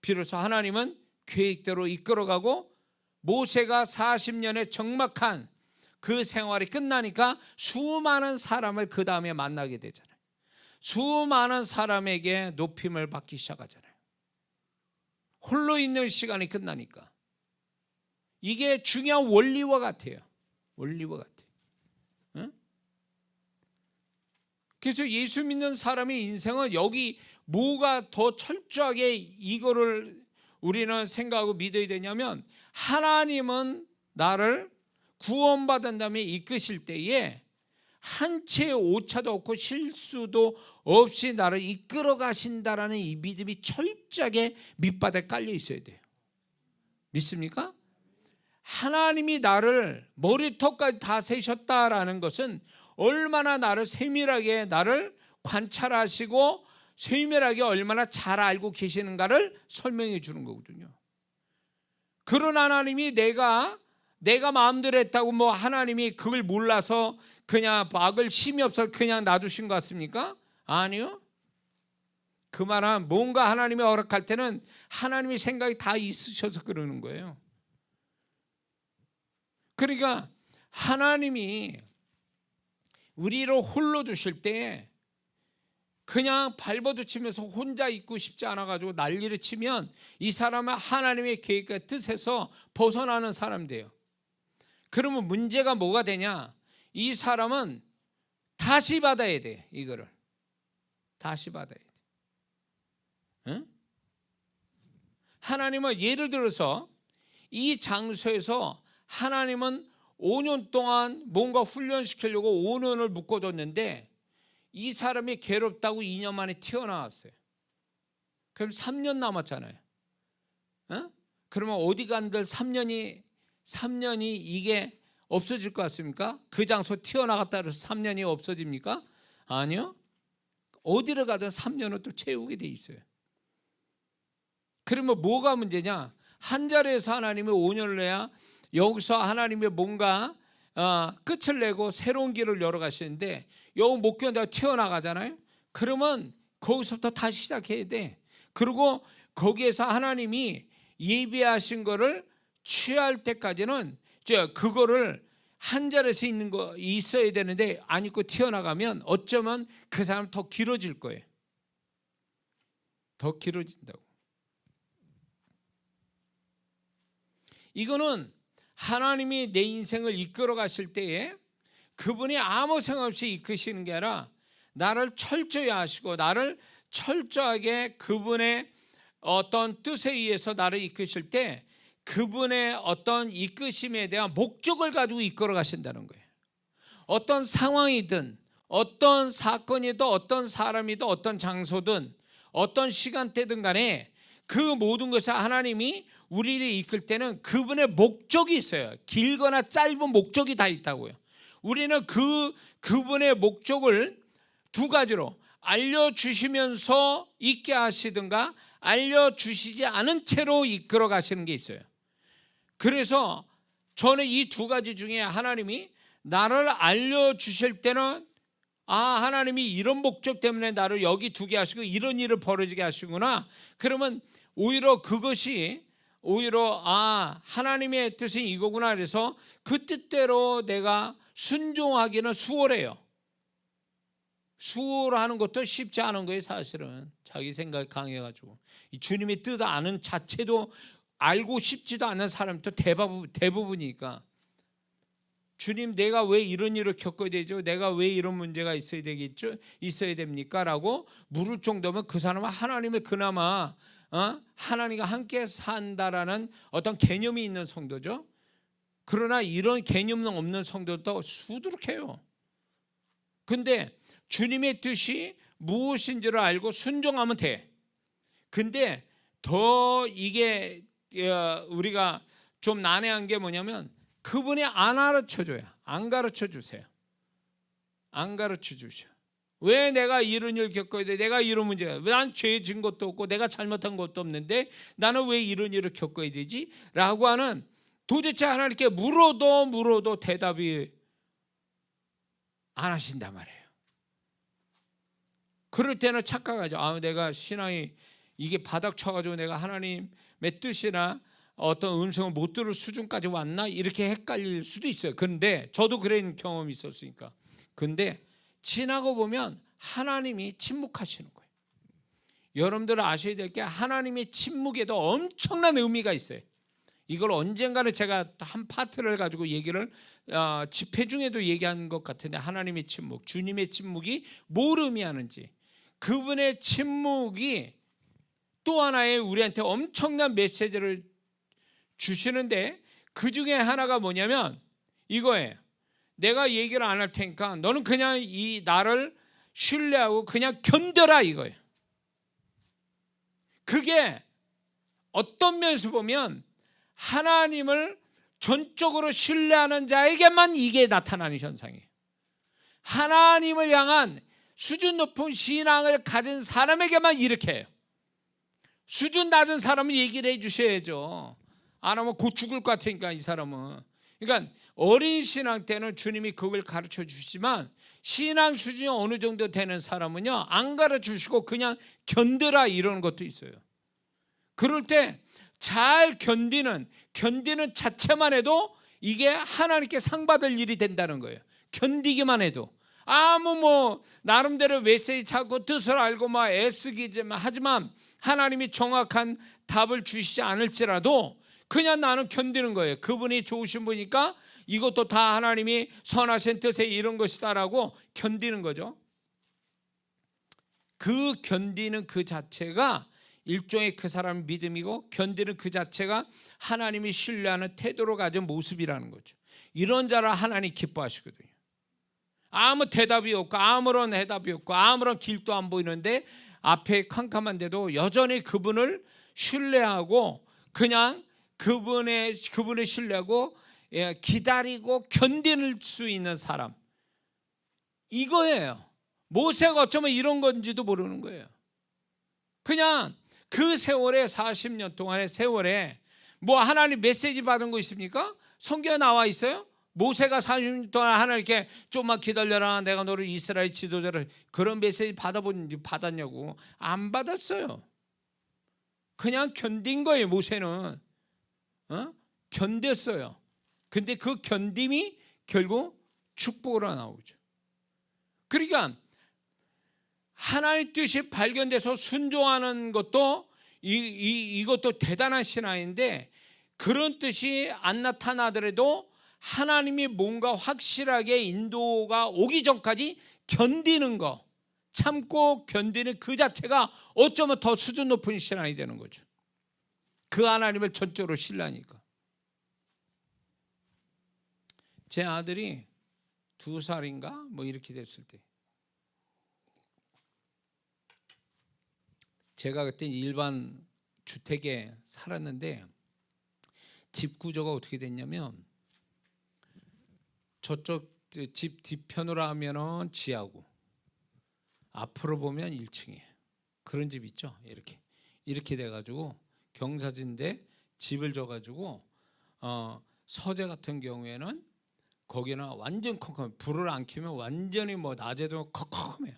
비로소 하나님은 계획대로 이끌어가고, 모세가 40년의 적막한 그 생활이 끝나니까 수많은 사람을 그 다음에 만나게 되잖아요. 수많은 사람에게 높임을 받기 시작하잖아요. 홀로 있는 시간이 끝나니까. 이게 중요한 원리와 같아요. 원리와 같아요. 응? 그래서 예수 믿는 사람의 인생은 여기 뭐가 더 철저하게 이거를 우리는 생각하고 믿어야 되냐면, 하나님은 나를 구원받은 다음에 이끄실 때에 한 채의 오차도 없고 실수도 없이 나를 이끌어 가신다라는 이 믿음이 철저하게 밑바닥에 깔려 있어야 돼요. 믿습니까? 하나님이 나를 머리턱까지 다 세셨다라는 것은 얼마나 나를 세밀하게 나를 관찰하시고 세밀하게 얼마나 잘 알고 계시는가를 설명해 주는 거거든요. 그런 하나님이 내가 마음대로 했다고 뭐 하나님이 그걸 몰라서 그냥 막을 힘이 없어 그냥 놔두신 것 같습니까? 아니요. 그 말은 뭔가 하나님이 허락할 때는 하나님의 생각이 다 있으셔서 그러는 거예요. 그러니까 하나님이 우리를 홀로 두실 때 그냥 발버둥치면서 혼자 있고 싶지 않아가지고 난리를 치면 이 사람은 하나님의 계획과 뜻에서 벗어나는 사람 돼요. 그러면 문제가 뭐가 되냐? 이 사람은 다시 받아야 돼. 이거를 다시 받아야 돼. 응? 하나님은 예를 들어서 이 장소에서 하나님은 5년 동안 뭔가 훈련시키려고 5년을 묶어뒀는데 이 사람이 괴롭다고 2년 만에 튀어나왔어요. 그럼 3년 남았잖아요. 그러면 어디 간들 3년이 이게 없어질 것 같습니까? 그 장소 튀어나갔다 해서 3년이 없어집니까? 아니요. 어디를 가든 3년은 또 채우게 돼 있어요. 그러면 뭐가 문제냐? 한 자리에서 하나님이 5년을 내야 여기서 하나님이 뭔가 끝을 내고 새로운 길을 열어가시는데 여기 못 견뎌 튀어나가잖아요. 그러면 거기서부터 다시 시작해야 돼. 그리고 거기에서 하나님이 예비하신 거를 취할 때까지는 그거를 한 자리에서 있는 거 있어야 되는데 안 있고 튀어나가면 어쩌면 그 사람 더 길어질 거예요. 더 길어진다고. 이거는 하나님이 내 인생을 이끌어 가실 때에 그분이 아무 생각 없이 이끄시는 게 아니라 나를 철저히 아시고 나를 철저하게 그분의 어떤 뜻에 의해서 나를 이끄실 때 그분의 어떤 이끄심에 대한 목적을 가지고 이끌어 가신다는 거예요. 어떤 상황이든 어떤 사건이든 어떤 사람이든 어떤 장소든 어떤 시간대든 간에 그 모든 것을 하나님이 우리를 이끌 때는 그분의 목적이 있어요. 길거나 짧은 목적이 다 있다고요. 우리는 그분의 목적을 두 가지로 알려주시면서 있게 하시든가 알려주시지 않은 채로 이끌어 가시는 게 있어요. 그래서 저는 이 두 가지 중에 하나님이 나를 알려주실 때는 하나님이 이런 목적 때문에 나를 여기 두게 하시고 이런 일을 벌어지게 하시구나. 그러면 오히려 그것이 하나님의 뜻이 이거구나. 그래서 그 뜻대로 내가 순종하기는 수월해요. 수월하는 것도 쉽지 않은 거예요. 사실은 자기 생각이 강해가지고 이 주님의 뜻을 아는 자체도 알고 싶지도 않은 사람도 대부분이니까 주님 내가 왜 이런 일을 겪어야 되죠? 내가 왜 이런 문제가 있어야 되겠죠? 있어야 됩니까? 라고 물을 정도면 그 사람은 하나님의 그나마 하나님과 함께 산다라는 어떤 개념이 있는 성도죠. 그러나 이런 개념 없는 성도도 수두룩해요. 근데 주님의 뜻이 무엇인지를 알고 순종하면 돼. 근데 더 이게 우리가 좀 난해한 게 뭐냐면 그분이 안 가르쳐줘요. 안 가르쳐 주세요. 안 가르쳐 주셔. 왜 내가 이런 일 겪어야 돼? 내가 이런 문제가, 난 죄 진 것도 없고 내가 잘못한 것도 없는데 나는 왜 이런 일을 겪어야 되지? 라고 하는, 도대체 하나님께 물어도 대답이 안 하신단 말이에요. 그럴 때는 착각하죠. 내가 신앙이 이게 바닥 쳐가지고 내가 하나님의 뜻이나 어떤 음성을 못 들을 수준까지 왔나? 이렇게 헷갈릴 수도 있어요. 그런데 저도 그런 경험이 있었으니까. 근데 지나고 보면 하나님이 침묵하시는 거예요. 여러분들 아셔야 될 게, 하나님의 침묵에도 엄청난 의미가 있어요. 이걸 언젠가는 제가 한 파트를 가지고 얘기를 집회 중에도 얘기한 것 같은데, 하나님의 침묵, 주님의 침묵이 뭘 의미하는지, 그분의 침묵이 또 하나의 우리한테 엄청난 메시지를 주시는데, 그 중에 하나가 뭐냐면 이거예요. 내가 얘기를 안 할 테니까 너는 그냥 이 나를 신뢰하고 그냥 견뎌라, 이거예요. 그게 어떤 면에서 보면 하나님을 전적으로 신뢰하는 자에게만 이게 나타나는 현상이에요. 하나님을 향한 수준 높은 신앙을 가진 사람에게만 이렇게 해요. 수준 낮은 사람은 얘기를 해 주셔야죠. 안 하면 곧 죽을 것 같으니까, 이 사람은. 그러니까 어린 신앙 때는 주님이 그걸 가르쳐 주시지만, 신앙 수준이 어느 정도 되는 사람은요, 안 가르쳐 주시고 그냥 견뎌라 이러는 것도 있어요. 그럴 때 잘 견디는 자체만 해도 이게 하나님께 상 받을 일이 된다는 거예요. 견디기만 해도. 나름대로 메시지 찾고 뜻을 알고 애쓰기지만 하지만 하나님이 정확한 답을 주시지 않을지라도 그냥 나는 견디는 거예요. 그분이 좋으신 분이니까 이것도 다 하나님이 선하신 뜻에 이런 것이다라고 견디는 거죠. 그 견디는 그 자체가 일종의 그 사람의 믿음이고, 견디는 그 자체가 하나님이 신뢰하는 태도로 가진 모습이라는 거죠. 이런 자를 하나님이 기뻐하시거든요. 아무 대답이 없고 아무런 해답이 없고 아무런 길도 안 보이는데 앞에 캄캄한데도 여전히 그분을 신뢰하고 그냥 그분을 신뢰하고 기다리고 견딜 수 있는 사람, 이거예요. 모세가 어쩌면 이런 건지도 모르는 거예요. 그냥 그 세월에, 40년 동안의 세월에 하나님 메시지 받은 거 있습니까? 성경에 나와 있어요? 모세가 40년 동안 하나님께 좀만 기다려라, 내가 너를 이스라엘 지도자를, 그런 메시지 받았냐고. 안 받았어요. 그냥 견딘 거예요. 모세는 견뎠어요. 근데 그 견딤이 결국 축복으로 나오죠. 그러니까 하나님 뜻이 발견돼서 순종하는 것도 이것도 대단한 신앙인데, 그런 뜻이 안 나타나더라도 하나님이 뭔가 확실하게 인도가 오기 전까지 견디는 거, 참고 견디는 그 자체가 어쩌면 더 수준 높은 신앙이 되는 거죠. 그 하나님을 전적으로 신뢰하니까. 제 아들이 2살인가 이렇게 됐을 때, 제가 그때 일반 주택에 살았는데 집 구조가 어떻게 됐냐면, 저쪽 집 뒤편으로 하면은 지하고 앞으로 보면 1층이에요. 그런 집 있죠. 이렇게 돼가지고 경사진데 집을 줘가지고 서재 같은 경우에는 거기는 완전 컴컴, 불을 안 켜면 완전히 낮에도 컴컴해요.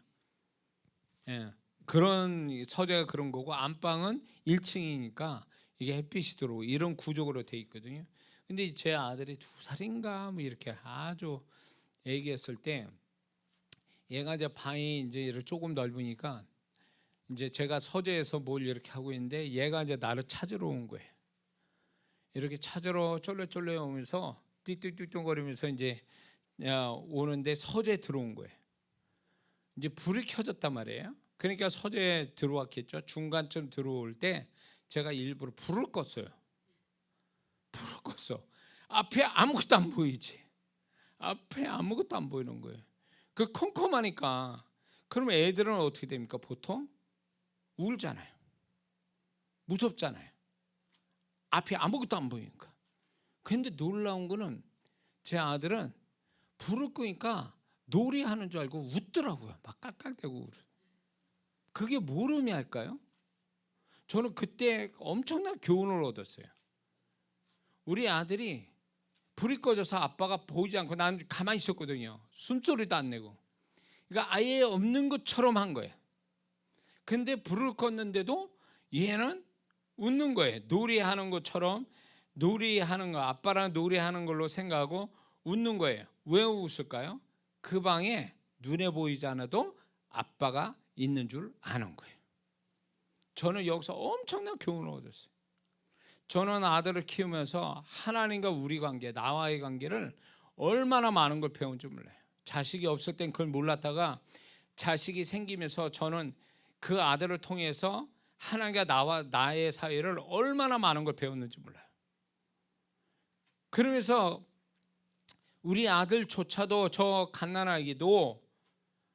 예. 그런 서재가 그런 거고, 안방은 1층이니까 이게 햇빛이 들어오고 이런 구조로 돼 있거든요. 근데 제 아들이 2살인가 이렇게 아주 애기였을 때, 얘가 이제 방이 이제 이렇게 조금 넓으니까 이제 제가 서재에서 뭘 이렇게 하고 있는데 얘가 이제 나를 찾으러 온 거예요. 이렇게 찾으러 쫄래쫄래 오면서 띠뚱띠뚱거리면서 이제 오는데 서재에 들어온 거예요. 이제 불이 켜졌단 말이에요. 그러니까 서재에 들어왔겠죠. 중간쯤 들어올 때 제가 일부러 불을 껐어요. 앞에 아무것도 안 보이지. 앞에 아무것도 안 보이는 거예요. 그 컴컴하니까. 그러면 애들은 어떻게 됩니까? 보통 울잖아요. 무섭잖아요. 앞이 아무것도 안 보이니까. 근데 놀라운 거는 제 아들은 불을 끄니까 놀이하는 줄 알고 웃더라고요. 막 깔깔대고. 그게 뭘 의미할까요? 저는 그때 엄청난 교훈을 얻었어요. 우리 아들이 불이 꺼져서 아빠가 보이지 않고 난 가만히 있었거든요. 숨소리도 안 내고. 그러니까 아예 없는 것처럼 한 거예요. 근데 불을 껐는데도 얘는 웃는 거예요. 놀이하는 것처럼, 놀이하는 거, 아빠랑 놀이하는 걸로 생각하고 웃는 거예요. 왜 웃을까요? 그 방에 눈에 보이지 않아도 아빠가 있는 줄 아는 거예요. 저는 여기서 엄청난 교훈을 얻었어요. 저는 아들을 키우면서 하나님과 우리 관계, 나와의 관계를 얼마나 많은 걸 배운 줄 몰라요. 자식이 없을 땐 그걸 몰랐다가 자식이 생기면서 저는 그 아들을 통해서 하나님과 나와 나의 사이를 얼마나 많은 걸 배웠는지 몰라요. 그러면서 우리 아들조차도 저 갓난아기도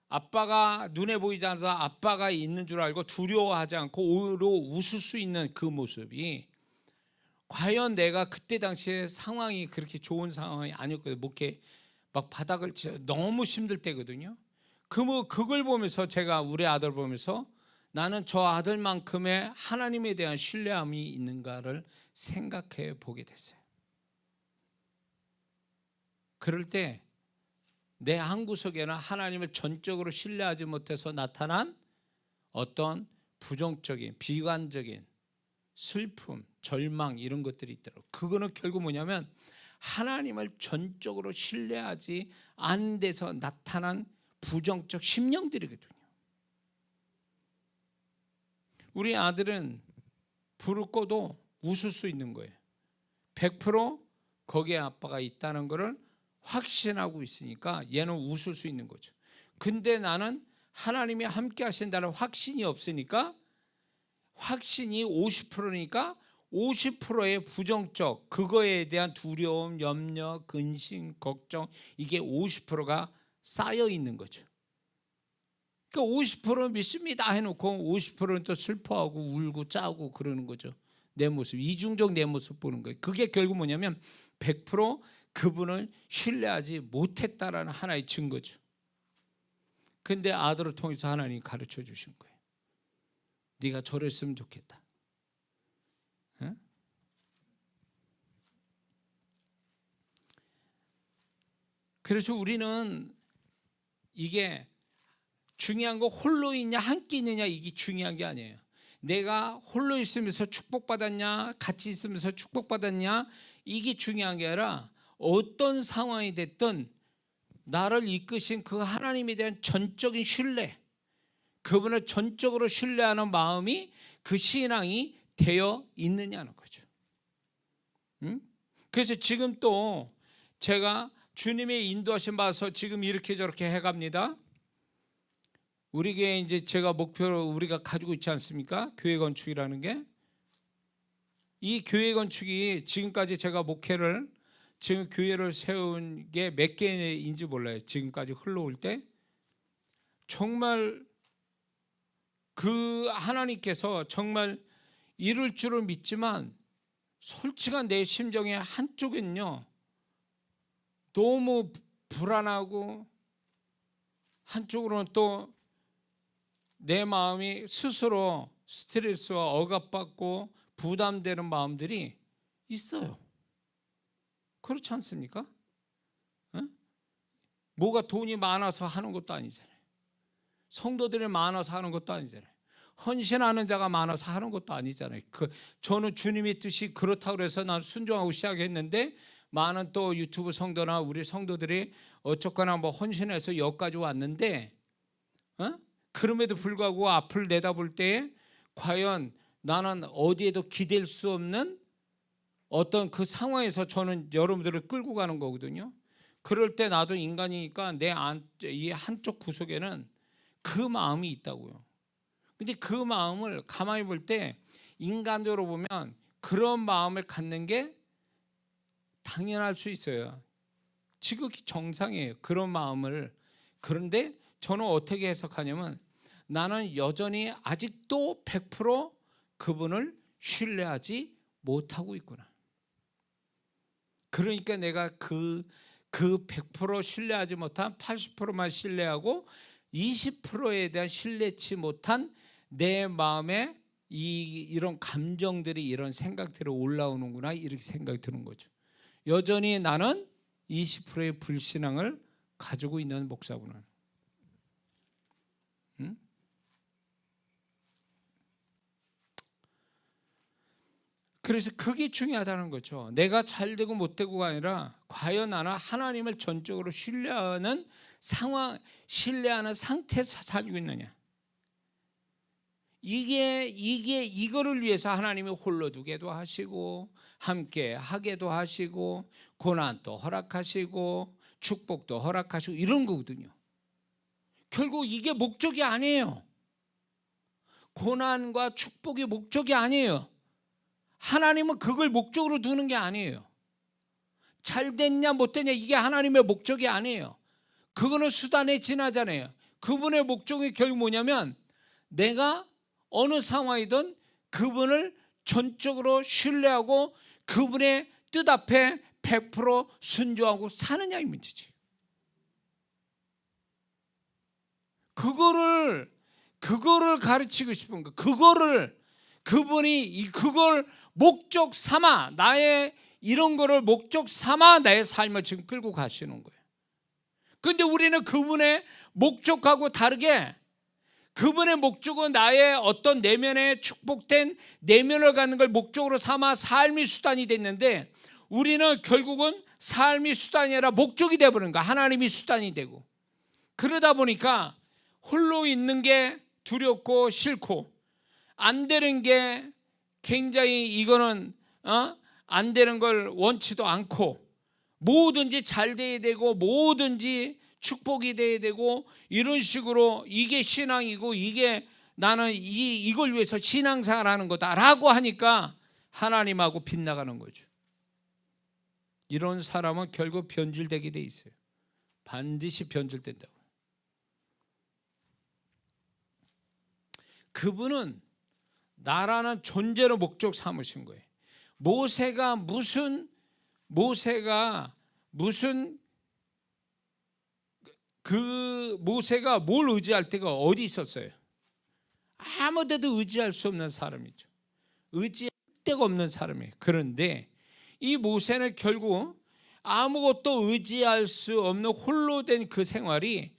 아빠가 눈에 보이지 않아도 아빠가 있는 줄 알고 두려워하지 않고 오히려 웃을 수 있는 그 모습이, 과연 내가 그때 당시에 상황이 그렇게 좋은 상황이 아니었거든요. 목회 막 바닥을 너무 힘들 때거든요. 그걸 보면서 제가 우리 아들 보면서 나는 저 아들만큼의 하나님에 대한 신뢰함이 있는가를 생각해 보게 됐어요. 그럴 때 내 한구석에는 하나님을 전적으로 신뢰하지 못해서 나타난 어떤 부정적인, 비관적인 슬픔, 절망 이런 것들이 있더라고요. 그거는 결국 뭐냐면 하나님을 전적으로 신뢰하지 않은 데서 나타난 부정적 심령들이거든요. 우리 아들은 불을 꺼도 웃을 수 있는 거예요. 100% 거기에 아빠가 있다는 것을 확신하고 있으니까 얘는 웃을 수 있는 거죠. 근데 나는 하나님이 함께 하신다는 확신이 없으니까, 확신이 50%니까 50%의 부정적, 그거에 대한 두려움, 염려, 근심, 걱정, 이게 50%가 쌓여 있는 거죠. 그러니까 50% 믿습니다 해놓고 50%는 또 슬퍼하고 울고 짜고 그러는 거죠. 내 모습, 이중적 내 모습 보는 거예요. 그게 결국 뭐냐면 100% 그분을 신뢰하지 못했다라는 하나의 증거죠. 근데 아들을 통해서 하나님이 가르쳐 주신 거예요. 네가 저랬으면 좋겠다. 응? 그래서 우리는 이게 중요한 거 홀로 있냐 함께 있느냐, 이게 중요한 게 아니에요. 내가 홀로 있으면서 축복받았냐, 같이 있으면서 축복받았냐, 이게 중요한 게 아니라 어떤 상황이 됐든 나를 이끄신 그 하나님에 대한 전적인 신뢰, 그분을 전적으로 신뢰하는 마음이 그 신앙이 되어 있느냐는 거죠. 그래서 지금 또 제가 주님의 인도하심 받아서 지금 이렇게 저렇게 해갑니다. 우리 교회 이제 제가 목표로 우리가 가지고 있지 않습니까? 교회 건축이라는 게. 이 교회 건축이 지금까지 제가 목회를, 지금 교회를 세운 게 몇 개인지 몰라요. 지금까지 흘러올 때 정말 그 하나님께서 정말 이룰 줄을 믿지만 솔직한 내 심정의 한쪽은요 너무 불안하고, 한쪽으로는 또 내 마음이 스스로 스트레스와 억압받고 부담되는 마음들이 있어요. 그렇지 않습니까? 뭐가 돈이 많아서 하는 것도 아니잖아요. 성도들이 많아서 하는 것도 아니잖아요. 헌신하는 자가 많아서 하는 것도 아니잖아요. 저는 주님의 뜻이 그렇다고 해서 난 순종하고 시작했는데, 많은 또 유튜브 성도나 우리 성도들이 어쨌거나 뭐 헌신해서 여기까지 왔는데, 그럼에도 불구하고 앞을 내다볼 때에 과연 나는 어디에도 기댈 수 없는 어떤 그 상황에서 저는 여러분들을 끌고 가는 거거든요. 그럴 때 나도 인간이니까 이 한쪽 구석에는 그 마음이 있다고요. 근데 그 마음을 가만히 볼 때 인간적으로 보면 그런 마음을 갖는 게 당연할 수 있어요. 지극히 정상이에요. 그런 마음을. 그런데 저는 어떻게 해석하냐면, 나는 여전히 아직도 100% 그분을 신뢰하지 못하고 있구나. 그러니까 내가 그 100% 신뢰하지 못한 80%만 신뢰하고 20%에 대한 신뢰치 못한 내 마음에 이런 감정들이, 이런 생각들이 올라오는구나, 이렇게 생각이 드는 거죠. 여전히 나는 20%의 불신앙을 가지고 있는 목사구나. 응? 그래서 그게 중요하다는 거죠. 내가 잘 되고 못 되고가 아니라 과연 나는 하나님을 전적으로 신뢰하는 상황, 신뢰하는 상태에서 살고 있느냐. 이거를 위해서 하나님이 홀로 두게도 하시고 함께 하게도 하시고 고난도 허락하시고 축복도 허락하시고 이런 거거든요. 결국 이게 목적이 아니에요. 고난과 축복이 목적이 아니에요. 하나님은 그걸 목적으로 두는 게 아니에요. 잘 됐냐 못 됐냐 이게 하나님의 목적이 아니에요. 그거는 수단에 지나잖아요. 그분의 목적이 결국 뭐냐면 내가 어느 상황이든 그분을 전적으로 신뢰하고 그분의 뜻 앞에 100% 순종하고 사느냐 이 문제지. 그거를 가르치고 싶은 거. 그분이 그걸 목적 삼아 나의 이런 거를 목적 삼아 나의 삶을 지금 끌고 가시는 거예요. 그런데 우리는 그분의 목적하고 다르게 그분의 목적은 나의 어떤 내면에 축복된 내면을 갖는 걸 목적으로 삼아 삶의 수단이 됐는데 우리는 결국은 삶의 수단이 아니라 목적이 되어버린 거야. 하나님이 수단이 되고. 그러다 보니까 홀로 있는 게 두렵고 싫고 안 되는 게 굉장히 이거는 안 되는 걸 원치도 않고 뭐든지 잘 돼야 되고 뭐든지 축복이 돼야 되고 이런 식으로 이게 신앙이고 이게 나는 이걸 위해서 신앙생활 하는 거다라고 하니까 하나님하고 빗나가는 거죠. 이런 사람은 결국 변질되게 돼 있어요. 반드시 변질된다고. 그분은 나라는 존재로 목적 삼으신 거예요. 모세가 무슨 모세가 뭘 의지할 때가 어디 있었어요? 아무 데도 의지할 수 없는 사람이죠. 의지할 데가 없는 사람이에요. 그런데 이 모세는 결국 아무것도 의지할 수 없는 홀로 된 그 생활이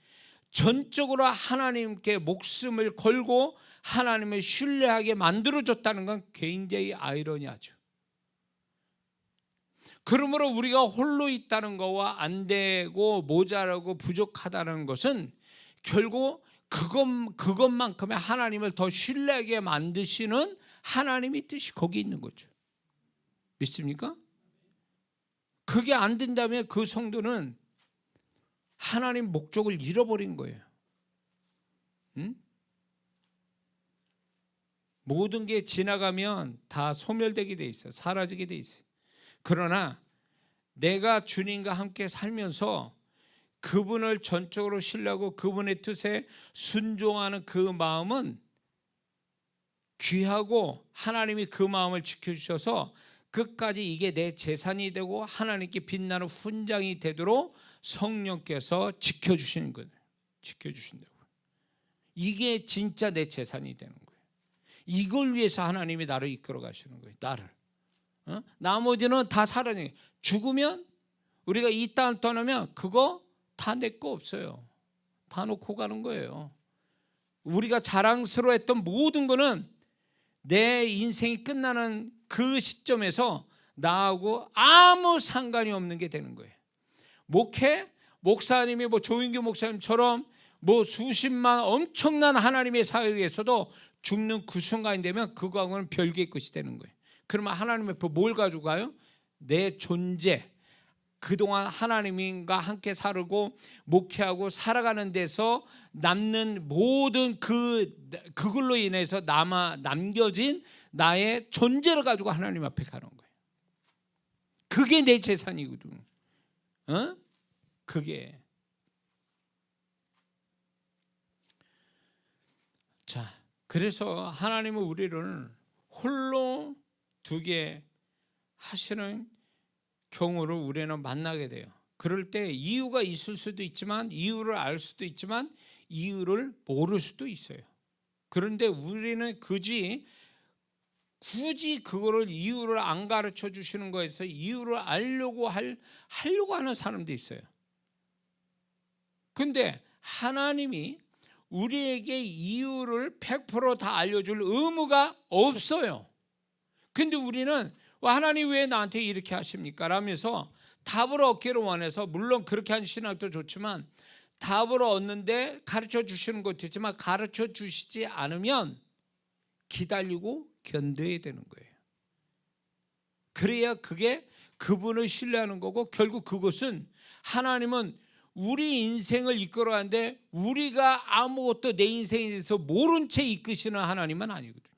전적으로 하나님께 목숨을 걸고 하나님을 신뢰하게 만들어줬다는 건 굉장히 아이러니하죠. 그러므로 우리가 홀로 있다는 것과 안 되고 모자라고 부족하다는 것은 결국 그것만큼의 하나님을 더 신뢰하게 만드시는 하나님의 뜻이 거기 있는 거죠. 믿습니까? 그게 안 된다면 그 성도는 하나님 목적을 잃어버린 거예요. 응? 모든 게 지나가면 다 소멸되게 돼 있어요. 사라지게 돼 있어요. 그러나 내가 주님과 함께 살면서 그분을 전적으로 신뢰하고 그분의 뜻에 순종하는 그 마음은 귀하고 하나님이 그 마음을 지켜주셔서 끝까지 이게 내 재산이 되고 하나님께 빛나는 훈장이 되도록 성령께서 지켜주시는 거예요. 지켜주신다고. 이게 진짜 내 재산이 되는 거예요. 이걸 위해서 하나님이 나를 이끌어 가시는 거예요. 나를. 나머지는 다 사라져요. 죽으면 우리가 이 땅을 떠나면 그거 다 내 거 없어요. 다 놓고 가는 거예요. 우리가 자랑스러워했던 모든 거는 내 인생이 끝나는 그 시점에서 나하고 아무 상관이 없는 게 되는 거예요. 목사님이 조인규 목사님처럼 수십만 엄청난 하나님의 사역에서도 죽는 그 순간이 되면 그거하고는 별개의 것이 되는 거예요. 그러면 하나님 앞에 뭘 가지고 가요? 내 존재, 그동안 하나님과 함께 살고 목회하고 살아가는 데서 남는 모든 그걸로 인해서 남겨진 나의 존재를 가지고 하나님 앞에 가는 거예요. 그게 내 재산이거든. 그게. 자, 그래서 하나님은 우리를 홀로 두게 하시는 경우를 우리는 만나게 돼요. 그럴 때 이유가 있을 수도 있지만, 이유를 알 수도 있지만 이유를 모를 수도 있어요. 그런데 우리는 굳이 그거를 이유를 안 가르쳐 주시는 거에서 이유를 하려고 하는 사람도 있어요. 근데 하나님이 우리에게 이유를 100% 다 알려줄 의무가 없어요. 근데 우리는 하나님 왜 나한테 이렇게 하십니까? 라면서 답을 얻기를 원해서, 물론 그렇게 하는 신학도 좋지만 답을 얻는데 가르쳐 주시는 것도 있지만 가르쳐 주시지 않으면 기다리고 견뎌야 되는 거예요. 그래야 그게 그분을 신뢰하는 거고, 결국 그것은 하나님은 우리 인생을 이끌어가는데 우리가 아무것도 내 인생에 대해서 모른 채 이끄시는 하나님은 아니거든요.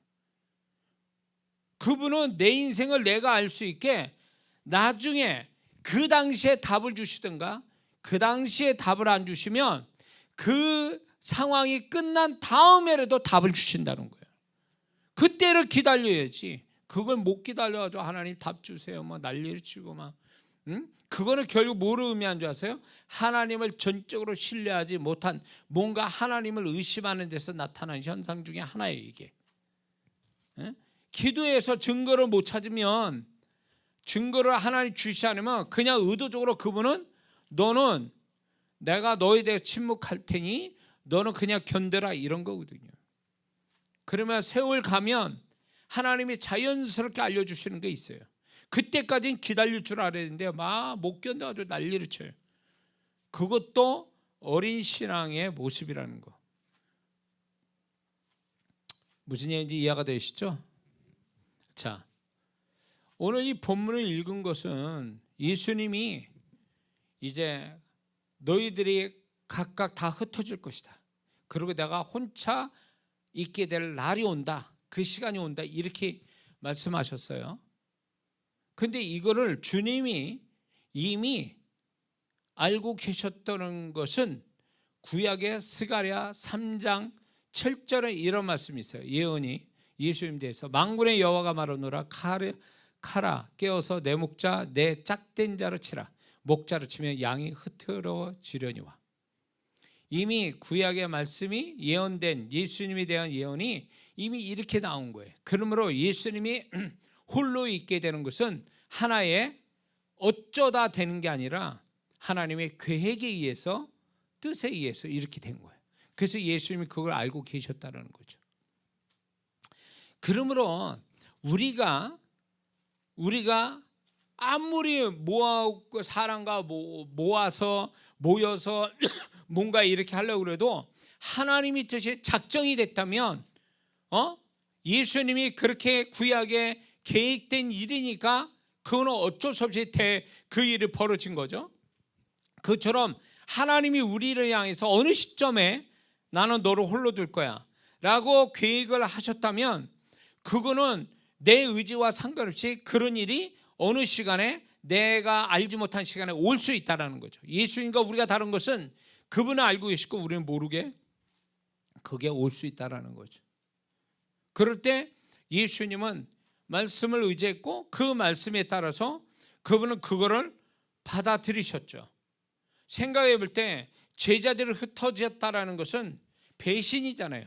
그분은 내 인생을 내가 알 수 있게 나중에 그 당시에 답을 주시든가, 그 당시에 답을 안 주시면 그 상황이 끝난 다음에라도 답을 주신다는 거예요. 그때를 기다려야지. 그걸 못 기다려가지고 하나님 답 주세요 뭐 난리를 치고 막, 그거는 결국 뭐를 의미하는 줄 아세요? 하나님을 전적으로 신뢰하지 못한, 뭔가 하나님을 의심하는 데서 나타나는 현상 중에 하나예요 이게. 기도해서 증거를 못 찾으면, 증거를 하나님 주시지 않으면 그냥 의도적으로 그분은 너는 내가 너에 대해 침묵할 테니 너는 그냥 견뎌라 이런 거거든요. 그러면 세월 가면 하나님이 자연스럽게 알려주시는 게 있어요. 그때까지는 기다릴 줄 알아야 되는데 막 못 견뎌가지고 난리를 쳐요. 그것도 어린 신앙의 모습이라는 거. 무슨 얘기인지 이해가 되시죠? 자, 오늘 이 본문을 읽은 것은 예수님이 이제 너희들이 각각 다 흩어질 것이다, 그리고 내가 혼자 있게 될 날이 온다, 그 시간이 온다, 이렇게 말씀하셨어요. 근데 이거를 주님이 이미 알고 계셨다는 것은 구약의 스가랴 3장 7절에 이런 말씀이 있어요. 예언이 예수님 대해서, 만군의 여호와가 말하노라, 카라 깨어서 내 목자 내 짝된 자를 치라. 목자를 치면 양이 흐트러지려니와. 이미 구약의 말씀이 예언된, 예수님에 대한 예언이 이미 이렇게 나온 거예요. 그러므로 예수님이 홀로 있게 되는 것은 하나의 어쩌다 되는 게 아니라 하나님의 계획에 의해서, 뜻에 의해서 이렇게 된 거예요. 그래서 예수님이 그걸 알고 계셨다는 거죠. 그러므로 우리가 아무리 사람과 모여서 뭔가 이렇게 하려고 해도 하나님의 뜻이 작정이 됐다면, 예수님이 그렇게 구약에 계획된 일이니까 그거는 어쩔 수 없이 그 일이 벌어진 거죠. 그처럼 하나님이 우리를 향해서 어느 시점에 나는 너를 홀로 둘 거야 라고 계획을 하셨다면, 그거는 내 의지와 상관없이 그런 일이 어느 시간에, 내가 알지 못한 시간에 올 수 있다는 거죠. 예수님과 우리가 다른 것은 그분은 알고 계시고 우리는 모르게 그게 올 수 있다는 거죠. 그럴 때 예수님은 말씀을 의지했고 그 말씀에 따라서 그분은 그거를 받아들이셨죠. 생각해 볼 때 제자들을 흩어졌다라는 것은 배신이잖아요.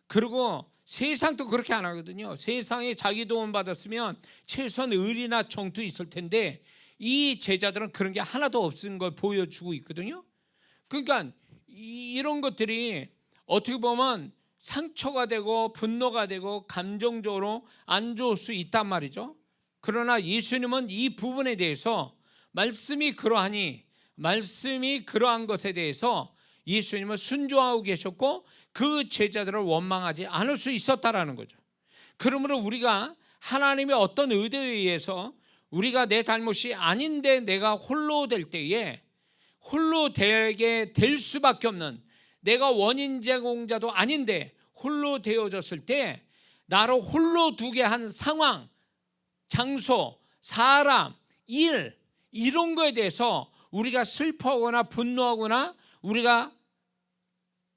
그리고 세상도 그렇게 안 하거든요. 세상에 자기 도움 받았으면 최소한 의리나 정도 있을 텐데 이 제자들은 그런 게 하나도 없은 걸 보여주고 있거든요. 그러니까 이런 것들이 어떻게 보면 상처가 되고 분노가 되고 감정적으로 안 좋을 수 있단 말이죠. 그러나 예수님은 이 부분에 대해서 말씀이 그러한 것에 대해서 예수님은 순종하고 계셨고 그 제자들을 원망하지 않을 수 있었다라는 거죠. 그러므로 우리가 하나님의 어떤 의도에 의해서 우리가 내 잘못이 아닌데 내가 홀로 될 때에 홀로 되게 될 수밖에 없는, 내가 원인 제공자도 아닌데 홀로 되어졌을 때 나를 홀로 두게 한 상황, 장소, 사람, 일, 이런 거에 대해서 우리가 슬퍼하거나 분노하거나 우리가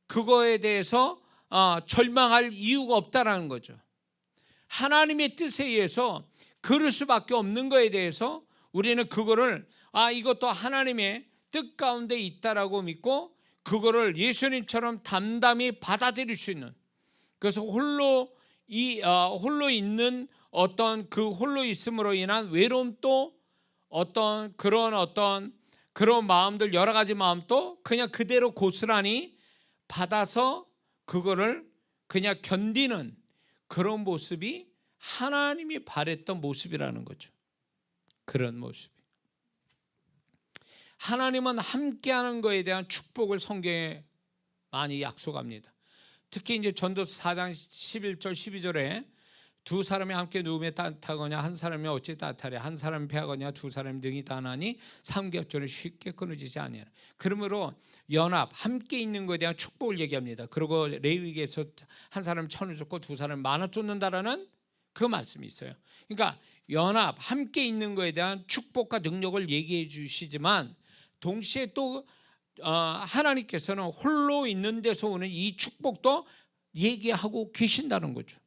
그거에 대해서 절망할 이유가 없다라는 거죠. 하나님의 뜻에 의해서 그럴 수밖에 없는 거에 대해서 우리는 그거를 이것도 하나님의 뜻 가운데 있다라고 믿고 그거를 예수님처럼 담담히 받아들일 수 있는, 그래서 홀로 있는 어떤 그 홀로 있음으로 인한 외로움도 그런 마음들, 여러 가지 마음도 그냥 그대로 고스란히 받아서 그거를 그냥 견디는 그런 모습이 하나님이 바랬던 모습이라는 거죠. 그런 모습이. 하나님은 함께하는 것에 대한 축복을 성경에 많이 약속합니다. 특히 이제 전도서 4장 11절 12절에 두 사람이 함께 누우며 따뜻하거냐 한 사람이 어찌 따뜻하랴, 한 사람이 패하거냐 두 사람이 능히 다하나니 삼겹살은 쉽게 끊어지지 아니하라. 그러므로 연합, 함께 있는 것에 대한 축복을 얘기합니다. 그리고 레위기에서 한 사람이 천을 쫓고 두 사람이 만을 쫓는다라는 그 말씀이 있어요. 그러니까 연합, 함께 있는 것에 대한 축복과 능력을 얘기해 주시지만 동시에 또 하나님께서는 홀로 있는 데서 오는 이 축복도 얘기하고 계신다는 거죠.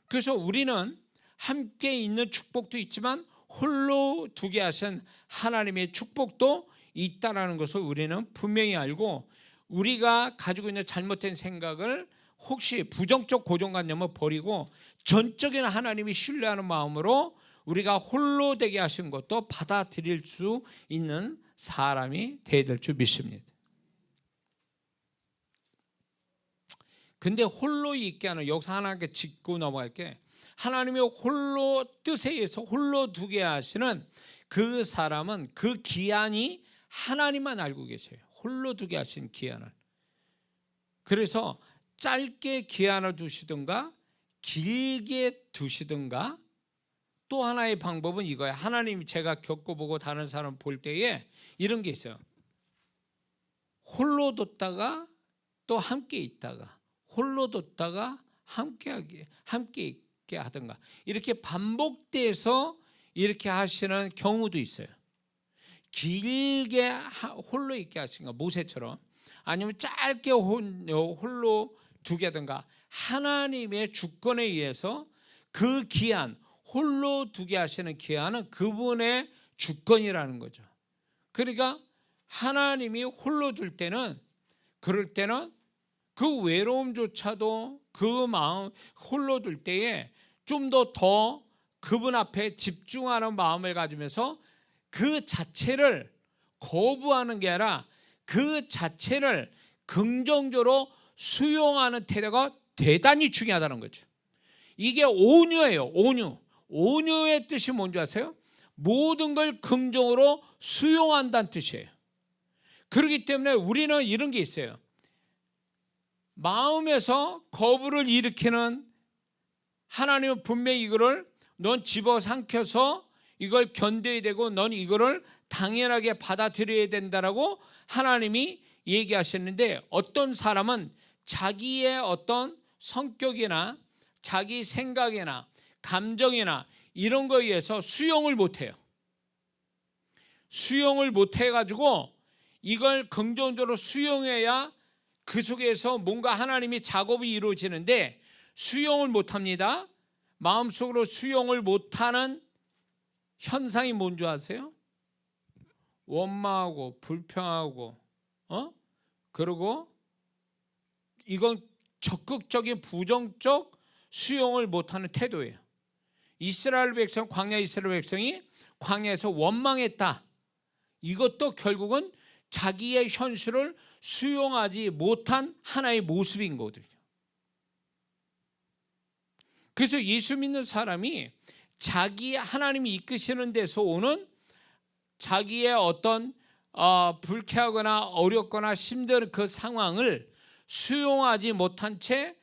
그래서 우리는 함께 있는 축복도 있지만 홀로 두게 하신 하나님의 축복도 있다는 것을 우리는 분명히 알고, 우리가 가지고 있는 잘못된 생각을 혹시 부정적 고정관념을 버리고 전적인 하나님이 신뢰하는 마음으로 우리가 홀로 되게 하신 것도 받아들일 수 있는 사람이 되어야 될 줄 믿습니다. 근데 홀로 있게 하는, 여기서 하나님께 짚고 넘어갈게, 하나님의 홀로 뜻에 의해서 홀로 두게 하시는 그 사람은 그 기한이 하나님만 알고 계세요. 홀로 두게 하신 기한을. 그래서 짧게 기한을 두시든가 길게 두시든가, 또 하나의 방법은 이거예요. 하나님이, 제가 겪어보고 다른 사람 볼 때에 이런 게 있어요. 홀로 뒀다가 또 함께 있다가, 홀로 뒀다가 함께 있게 하든가, 이렇게 반복돼서 이렇게 하시는 경우도 있어요. 길게 홀로 있게 하시는가, 모세처럼, 아니면 짧게 홀로 두게 하든가, 하나님의 주권에 의해서 그 기한, 홀로 두게 하시는 기한은 그분의 주권이라는 거죠. 그러니까 하나님이 홀로 둘 때는, 그럴 때는 그 외로움조차도 그 마음 홀로 둘 때에 좀 더 그분 앞에 집중하는 마음을 가지면서 그 자체를 거부하는 게 아니라 그 자체를 긍정적으로 수용하는 태도가 대단히 중요하다는 거죠. 이게 온유예요. 온유의 뜻이 뭔지 아세요? 모든 걸 긍정으로 수용한다는 뜻이에요. 그렇기 때문에 우리는 이런 게 있어요. 마음에서 거부를 일으키는, 하나님은 분명히 이거를 넌 집어삼켜서 이걸 견뎌야 되고 넌 이거를 당연하게 받아들여야 된다라고 하나님이 얘기하셨는데, 어떤 사람은 자기의 어떤 성격이나 자기 생각이나 감정이나 이런 거에 의해서 수용을 못해요. 수용을 못해가지고 이걸 긍정적으로 수용해야 그 속에서 뭔가 하나님이 작업이 이루어지는데 수용을 못합니다. 마음속으로 수용을 못하는 현상이 뭔지 아세요? 원망하고 불평하고 그리고 이건 적극적인 부정적 수용을 못하는 태도예요. 이스라엘 백성, 광야 이스라엘 백성이 광야에서 원망했다. 이것도 결국은 자기의 현실을 수용하지 못한 하나의 모습인 거거든요. 그래서 예수 믿는 사람이 자기 하나님이 이끄시는 데서 오는 자기의 어떤 불쾌하거나 어렵거나 힘든 그 상황을 수용하지 못한 채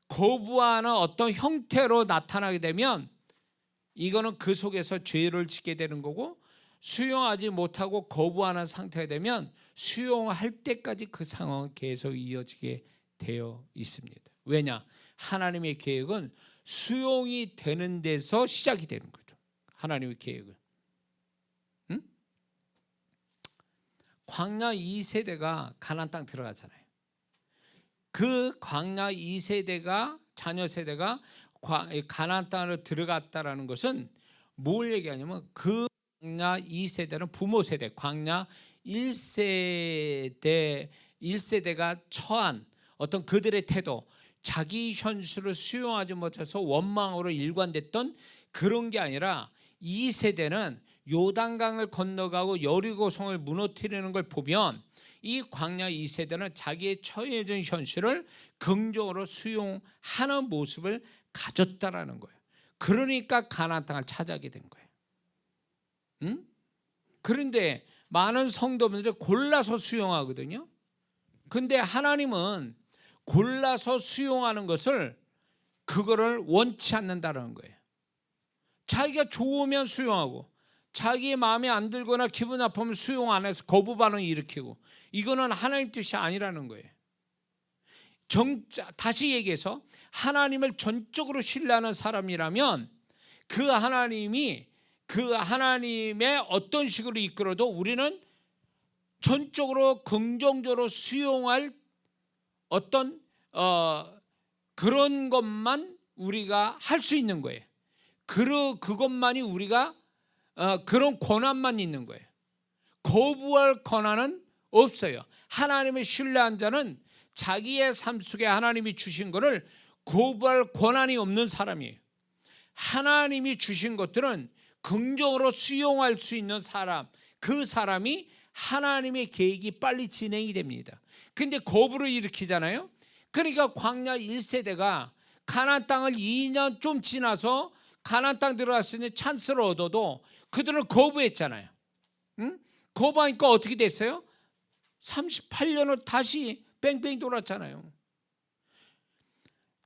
거부하는 어떤 형태로 나타나게 되면 이거는 그 속에서 죄를 짓게 되는 거고, 수용하지 못하고 거부하는 상태가 되면 수용할 때까지 그 상황은 계속 이어지게 되어 있습니다. 왜냐? 하나님의 계획은 수용이 되는 데서 시작이 되는 거죠. 하나님의 계획은. 광야 2세대가 가나안 땅 들어가잖아요. 그 광야 2세대가, 자녀 세대가 가나안 땅으로 들어갔다라는 것은 뭘 얘기하냐면 그 광야 2세대는 부모 세대, 광야 1세대가 처한 어떤 그들의 태도, 자기 현실을 수용하지 못해서 원망으로 일관됐던 그런 게 아니라 2세대는 요단강을 건너가고 여리고성을 무너뜨리는 걸 보면 이 광야 2세대는 자기의 처해진 현실을 긍정으로 수용하는 모습을 가졌다라는 거예요. 그러니까 가나안 땅을 차지하게 된 거예요. 응? 그런데 많은 성도분들이 골라서 수용하거든요. 근데 하나님은 골라서 수용하는 것을 그거를 원치 않는다는 거예요. 자기가 좋으면 수용하고 자기의 마음에 안 들거나 기분 나쁘면 수용 안 해서 거부 반응을 일으키고, 이거는 하나님 뜻이 아니라는 거예요. 다시 얘기해서 하나님을 전적으로 신뢰하는 사람이라면 그 하나님의 어떤 식으로 이끌어도 우리는 전적으로 긍정적으로 수용할 어떤 그런 것만 우리가 할 수 있는 거예요. 그것만이 우리가 그런 권한만 있는 거예요. 거부할 권한은 없어요. 하나님을 신뢰한 자는 자기의 삶 속에 하나님이 주신 것을 거부할 권한이 없는 사람이에요. 하나님이 주신 것들은 긍정으로 수용할 수 있는 사람, 그 사람이 하나님의 계획이 빨리 진행이 됩니다. 근데 거부를 일으키잖아요. 그러니까 광야 1세대가 가나안 땅을 2년 좀 지나서 가나안 땅 들어갈 수 있는 찬스를 얻어도 그들은 거부했잖아요. 응? 거부하니까 어떻게 됐어요? 38년을 다시 뺑뺑이 돌았잖아요.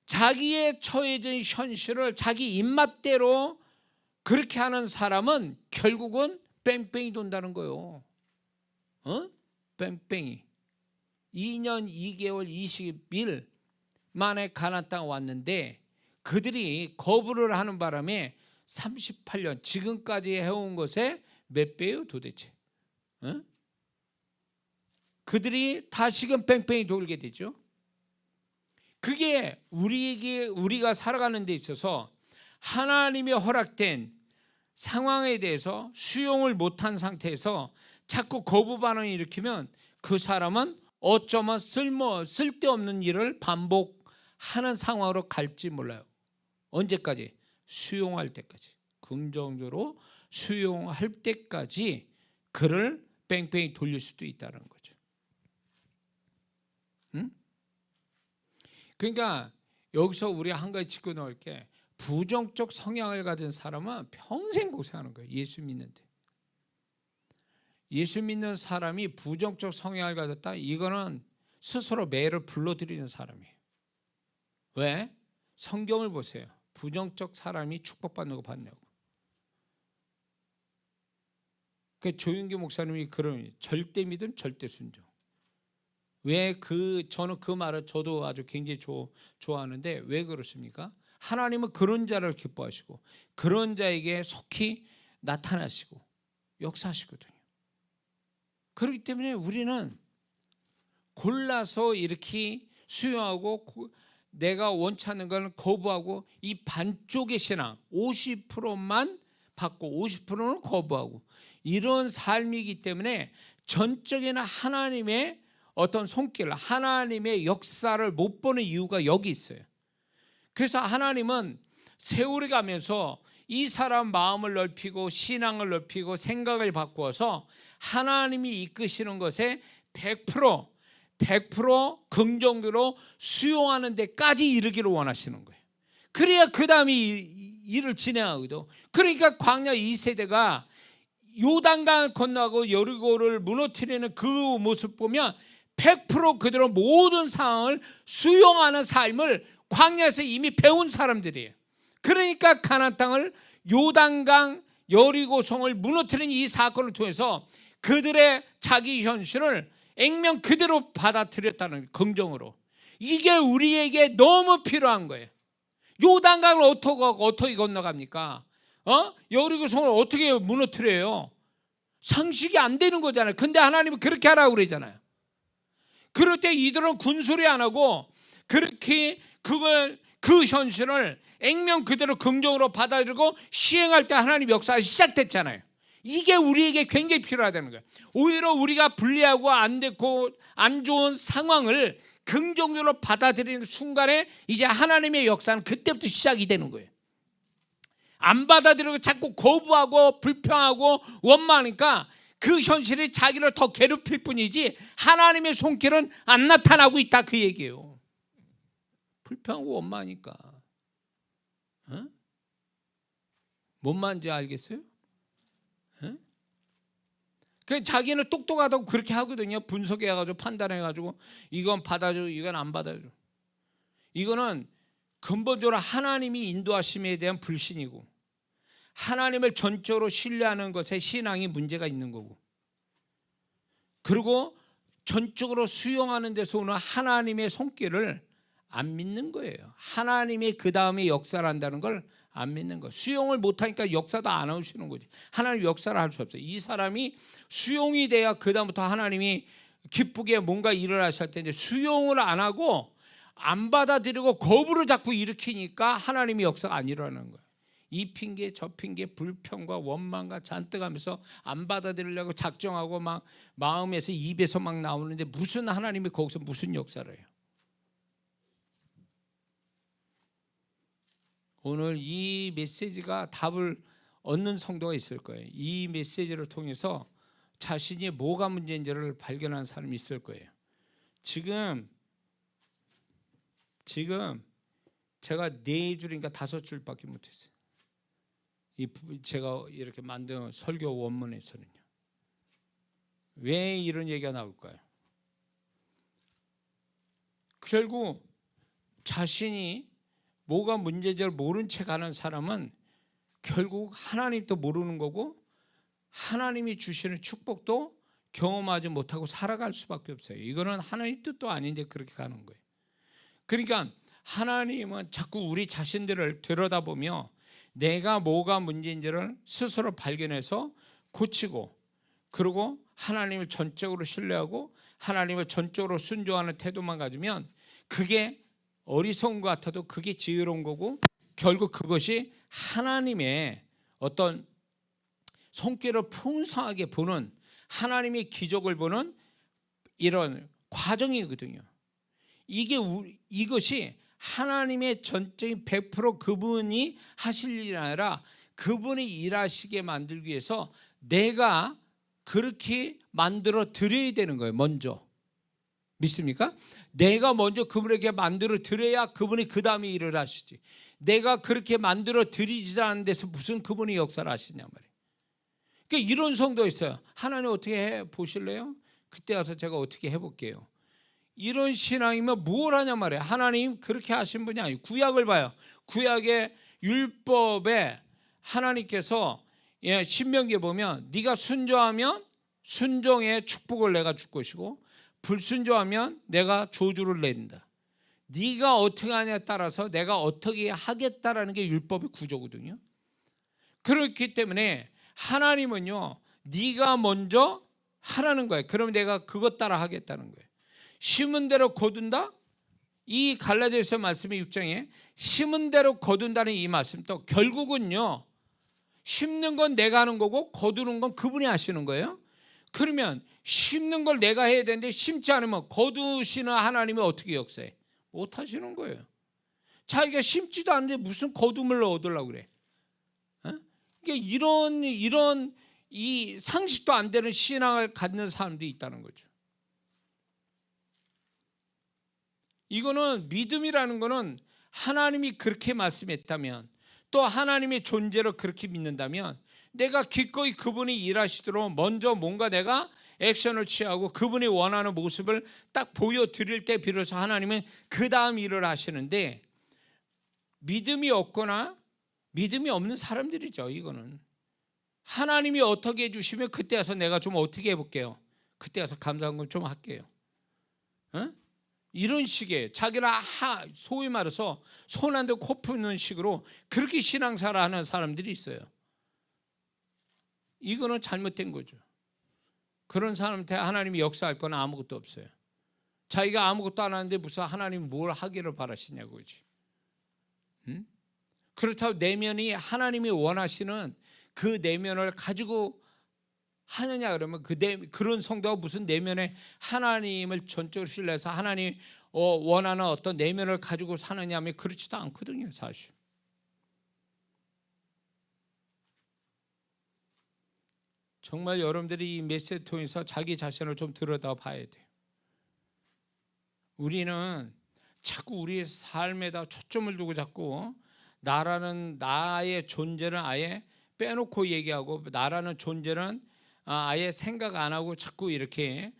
자기의 처해진 현실을 자기 입맛대로 그렇게 하는 사람은 결국은 뺑뺑이 돈다는 거예요. 뺑뺑이. 2년 2개월 20일 만에 가나안 땅 왔는데 그들이 거부를 하는 바람에 38년 지금까지 해온 것의 몇 배요 도대체? 그들이 다시금 뺑뺑이 돌게 되죠. 그게 우리가 살아가는 데 있어서 하나님이 허락된 상황에 대해서 수용을 못한 상태에서 자꾸 거부 반응을 일으키면 그 사람은 어쩌면 쓸데없는 일을 반복하는 상황으로 갈지 몰라요. 언제까지? 수용할 때까지. 긍정적으로 수용할 때까지 그를 뺑뺑이 돌릴 수도 있다는 거죠. 응? 그러니까 여기서 우리 한 가지 짚고 나올 게, 부정적 성향을 가진 사람은 평생 고생하는 거예요. 예수 믿는데. 예수 믿는 사람이 부정적 성향을 가졌다? 이거는 스스로 매를 불러들이는 사람이에요. 왜? 성경을 보세요. 부정적 사람이 축복받는 거 봤냐고. 그 조윤규 목사님이 그런 절대 믿음, 절대 순종. 저는 그 말을 저도 아주 굉장히 좋아하는데 왜 그렇습니까? 하나님은 그런 자를 기뻐하시고 그런 자에게 속히 나타나시고 역사하시거든요. 그렇기 때문에 우리는 골라서 이렇게 수용하고 내가 원치 않는 걸 거부하고, 이 반쪽의 신앙 50%만 받고 50%는 거부하고, 이런 삶이기 때문에 전적인 하나님의 어떤 손길, 하나님의 역사를 못 보는 이유가 여기 있어요. 그래서 하나님은 세월이 가면서 이 사람 마음을 넓히고 신앙을 넓히고 생각을 바꾸어서 하나님이 이끄시는 것에 100% 긍정적으로 수용하는 데까지 이르기를 원하시는 거예요. 그래야 그 다음에 일을 진행하거든. 그러니까 광야 2세대가 요단강을 건너고 여리고를 무너뜨리는 그 모습 보면 100% 그들은 모든 상황을 수용하는 삶을 광야에서 이미 배운 사람들이에요. 그러니까 가나안 땅을, 요단강 여리고성을 무너뜨린 이 사건을 통해서 그들의 자기 현실을 액면 그대로 받아들였다는, 긍정으로. 이게 우리에게 너무 필요한 거예요. 요단강을 어떻게 건너갑니까? 여리고성을 어떻게 무너뜨려요? 상식이 안 되는 거잖아요. 근데 하나님은 그렇게 하라고 그러잖아요. 그럴 때 이들은 군소리 안 하고 그렇게 그 현실을 액면 그대로 긍정으로 받아들이고 시행할 때 하나님 역사가 시작됐잖아요. 이게 우리에게 굉장히 필요하다는 거예요. 오히려 우리가 불리하고 안 됐고 안 좋은 상황을 긍정적으로 받아들이는 순간에 이제 하나님의 역사는 그때부터 시작이 되는 거예요. 안 받아들이고 자꾸 거부하고 불평하고 원망하니까 그 현실이 자기를 더 괴롭힐 뿐이지 하나님의 손길은 안 나타나고 있다, 그 얘기예요. 불평하고 원망하니까 뭔 말인지 알겠어요? 그 자기는 똑똑하다고 그렇게 하거든요. 분석해가지고 판단해가지고 이건 받아줘, 이건 안 받아줘. 이거는 근본적으로 하나님이 인도하심에 대한 불신이고 하나님을 전적으로 신뢰하는 것에 신앙이 문제가 있는 거고, 그리고 전적으로 수용하는 데서 오는 하나님의 손길을 안 믿는 거예요. 하나님의 그 다음에 역사를 한다는 걸 안 믿는 거예요. 수용을 못하니까 역사도 안 하시는 거지. 하나님 역사를 할 수 없어요. 이 사람이 수용이 돼야 그 다음부터 하나님이 기쁘게 뭔가 일을 하실 텐데 수용을 안 하고 안 받아들이고 거부를 자꾸 일으키니까 하나님의 역사가 안 일어나는 거예요. 이 핑계 저 핑계 불평과 원망과 잔뜩 하면서 안 받아들이려고 작정하고 막 마음에서 입에서 막 나오는데 무슨 하나님이 거기서 무슨 역사를 해요. 오늘 이 메시지가 답을 얻는 성도가 있을 거예요. 이 메시지를 통해서 자신이 뭐가 문제인지를 발견한 사람이 있을 거예요. 지금 제가 4줄인가 5줄밖에 못했어요. 제가 이렇게 만든 설교 원문에서는요. 왜 이런 얘기가 나올까요? 결국 자신이 뭐가 문제인지를 모른 채 가는 사람은 결국 하나님도 모르는 거고 하나님이 주시는 축복도 경험하지 못하고 살아갈 수밖에 없어요. 이거는 하나님 뜻도 아닌데 그렇게 가는 거예요. 그러니까 하나님은 자꾸 우리 자신들을 들여다보며 내가 뭐가 문제인지를 스스로 발견해서 고치고, 그리고 하나님을 전적으로 신뢰하고 하나님을 전적으로 순종하는 태도만 가지면 그게 어리석은 것 같아도 그게 지혜로운 거고, 결국 그것이 하나님의 어떤 손길을 풍성하게 보는, 하나님의 기적을 보는 이런 과정이거든요. 이것이 하나님의 전적인 100% 그분이 하실 일이 아니라 그분이 일하시게 만들기 위해서 내가 그렇게 만들어 드려야 되는 거예요. 먼저 믿습니까? 내가 먼저 그분에게 만들어 드려야 그분이 그 다음에 일을 하시지. 내가 그렇게 만들어 드리지 않는 데서 무슨 그분이 역사를 하시냐 말이에요. 그러니까 이런 성도 있어요. 하나님 어떻게 해 보실래요? 그때 가서 제가 어떻게 해볼게요. 이런 신앙이면 뭘 하냐 말이에요. 하나님 그렇게 하신 분이 아니에요. 구약을 봐요. 구약의 율법에 하나님께서 신명기에 보면 네가 순종하면 순종의 축복을 내가 줄 것이고 불순종하면 내가 저주를 내린다. 네가 어떻게 하냐에 따라서 내가 어떻게 하겠다라는 게 율법의 구조거든요. 그렇기 때문에 하나님은요, 네가 먼저 하라는 거예요. 그러면 내가 그것 따라 하겠다는 거예요. 심은 대로 거둔다. 이 갈라디아서 말씀의 6장에 심은 대로 거둔다는 이 말씀도 결국은요, 심는 건 내가 하는 거고 거두는 건 그분이 하시는 거예요. 그러면 심는 걸 내가 해야 되는데 심지 않으면 거두시는 하나님이 어떻게 역사해? 못 하시는 거예요. 자기가 심지도 않는데 무슨 거둠을 얻으려고 그래? 그러니까 이런 이 상식도 안 되는 신앙을 갖는 사람들이 있다는 거죠. 이거는 믿음이라는 거는 하나님이 그렇게 말씀했다면, 또 하나님의 존재를 그렇게 믿는다면 내가 기꺼이 그분이 일하시도록 먼저 뭔가 내가 액션을 취하고 그분이 원하는 모습을 딱 보여드릴 때 비로소 하나님은 그 다음 일을 하시는데, 믿음이 없거나 믿음이 없는 사람들이죠. 이거는 하나님이 어떻게 해주시면 그때 와서 내가 좀 어떻게 해볼게요. 그때 와서 감사한금 좀 할게요. 이런 식의 자기를 소위 말해서 손 안 대고 코 푸는 식으로 그렇게 신앙생활을 하는 사람들이 있어요. 이거는 잘못된 거죠. 그런 사람한테 하나님이 역사할 건 아무것도 없어요. 자기가 아무것도 안 하는데 무슨 하나님이 뭘 하기를 바라시냐고 그러지. 그렇다고 내면이 하나님이 원하시는 그 내면을 가지고 하느냐 그러면 그런 성도가 무슨 내면에 하나님을 전적으로 신뢰해서 하나님 원하는 어떤 내면을 가지고 사느냐 하면 그렇지도 않거든요, 사실. 정말 여러분들이 이 메시지 통해서 자기 자신을 좀 들여다봐야 돼요. 우리는 자꾸 우리의 삶에다 초점을 두고 자꾸 나의 존재를 아예 빼놓고 얘기하고 나라는 존재는 아예 생각 안 하고 자꾸 이렇게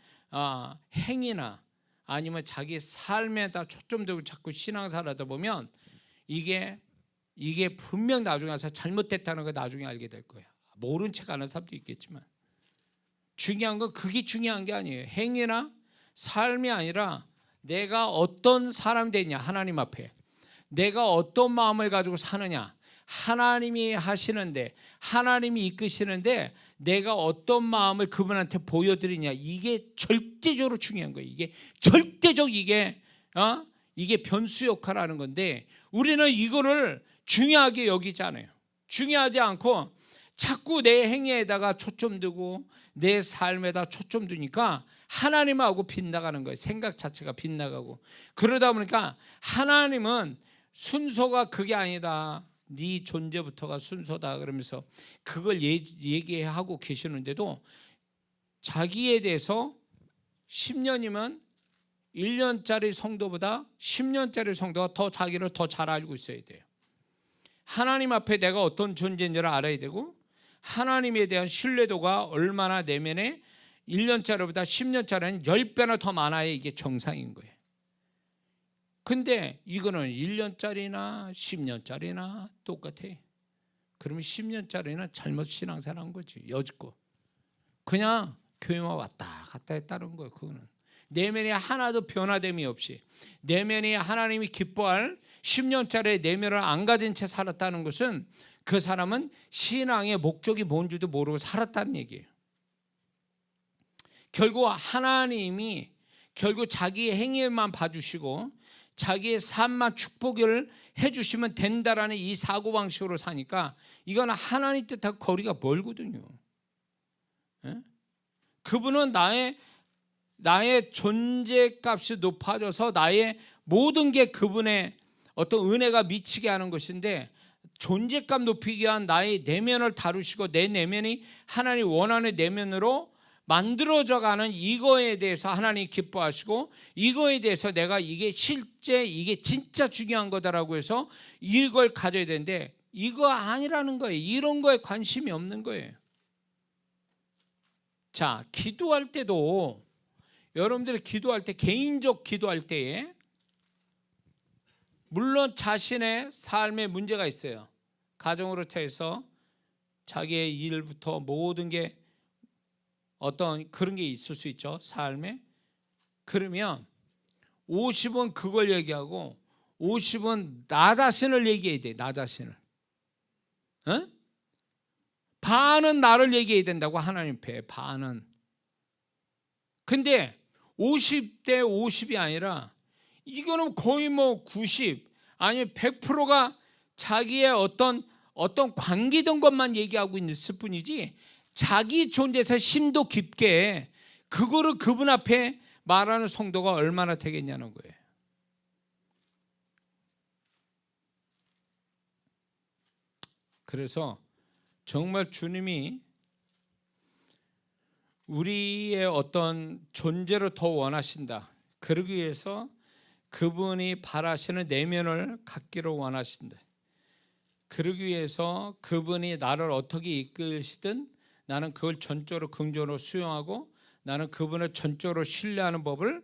행위나 아니면 자기 삶에다 초점 두고 자꾸 신앙생활하다 보면 이게 분명 나중에 와서 잘못됐다는 걸 나중에 알게 될 거야. 모른 척 하는 사람도 있겠지만 중요한 건 그게 중요한 게 아니에요. 행위나 삶이 아니라 내가 어떤 사람이 되냐, 하나님 앞에 내가 어떤 마음을 가지고 사느냐, 하나님이 하시는데 하나님이 이끄시는데 내가 어떤 마음을 그분한테 보여드리냐, 이게 절대적으로 중요한 거예요. 이게 절대적 이게 변수 역할을 하는 건데 우리는 이거를 중요하게 여기지 않아요. 중요하지 않고 자꾸 내 행위에다가 초점 두고 내 삶에다 초점 두니까 하나님하고 빗나가는 거예요. 생각 자체가 빗나가고. 그러다 보니까 하나님은 순서가 그게 아니다, 네 존재부터가 순서다 그러면서 그걸 얘기하고 계시는데도 자기에 대해서 10년이면 1년짜리 성도보다 10년짜리 성도가 더 자기를 더 잘 알고 있어야 돼요. 하나님 앞에 내가 어떤 존재인지를 알아야 되고 하나님에 대한 신뢰도가 얼마나 내면에 1년짜리보다 10년짜리는 10배나 더 많아야 이게 정상인 거예요. 근데 이거는 1년짜리나 10년짜리나 똑같아. 그러면 10년짜리는 잘못 신앙생활한 거지. 여지껏 그냥 교회만 왔다 갔다 했다는 거예요. 그거는 내면에 하나도 변화됨이 없이 내면이 하나님이 기뻐할 10년짜리 내면을 안 가진 채 살았다는 것은 그 사람은 신앙의 목적이 뭔지도 모르고 살았다는 얘기예요. 결국 하나님이 결국 자기 행위만 봐주시고 자기의 삶만 축복을 해주시면 된다라는 이 사고방식으로 사니까 이건 하나님 뜻하고 거리가 멀거든요. 그분은 나의 존재값이 높아져서 나의 모든 게 그분의 어떤 은혜가 미치게 하는 것인데 존재감 높이기 위한 나의 내면을 다루시고 내 내면이 하나님 원하는 내면으로 만들어져가는 이거에 대해서 하나님 기뻐하시고 이거에 대해서 내가 이게 실제 이게 진짜 중요한 거다라고 해서 이걸 가져야 되는데 이거 아니라는 거예요. 이런 거에 관심이 없는 거예요. 자, 기도할 때도 여러분들이 기도할 때 개인적 기도할 때에 물론 자신의 삶에 문제가 있어요. 가정으로 해서 자기의 일부터 모든 게 어떤 그런 게 있을 수 있죠. 삶에. 그러면 50은 그걸 얘기하고 50은 나 자신을 얘기해야 돼. 나 자신을. 반은 나를 얘기해야 된다고 하나님 앞에. 반은. 근데 50대 50이 아니라 이거는 거의 뭐 90 아니 100%가 자기의 어떤 관계된 것만 얘기하고 있을 뿐이지 자기 존재에서 심도 깊게 그거를 그분 앞에 말하는 성도가 얼마나 되겠냐는 거예요. 그래서 정말 주님이 우리의 어떤 존재를 더 원하신다. 그러기 위해서 그분이 바라시는 내면을 갖기를 원하신다. 그러기 위해서 그분이 나를 어떻게 이끄시든 나는 그걸 전적으로 긍정으로 수용하고 나는 그분을 전적으로 신뢰하는 법을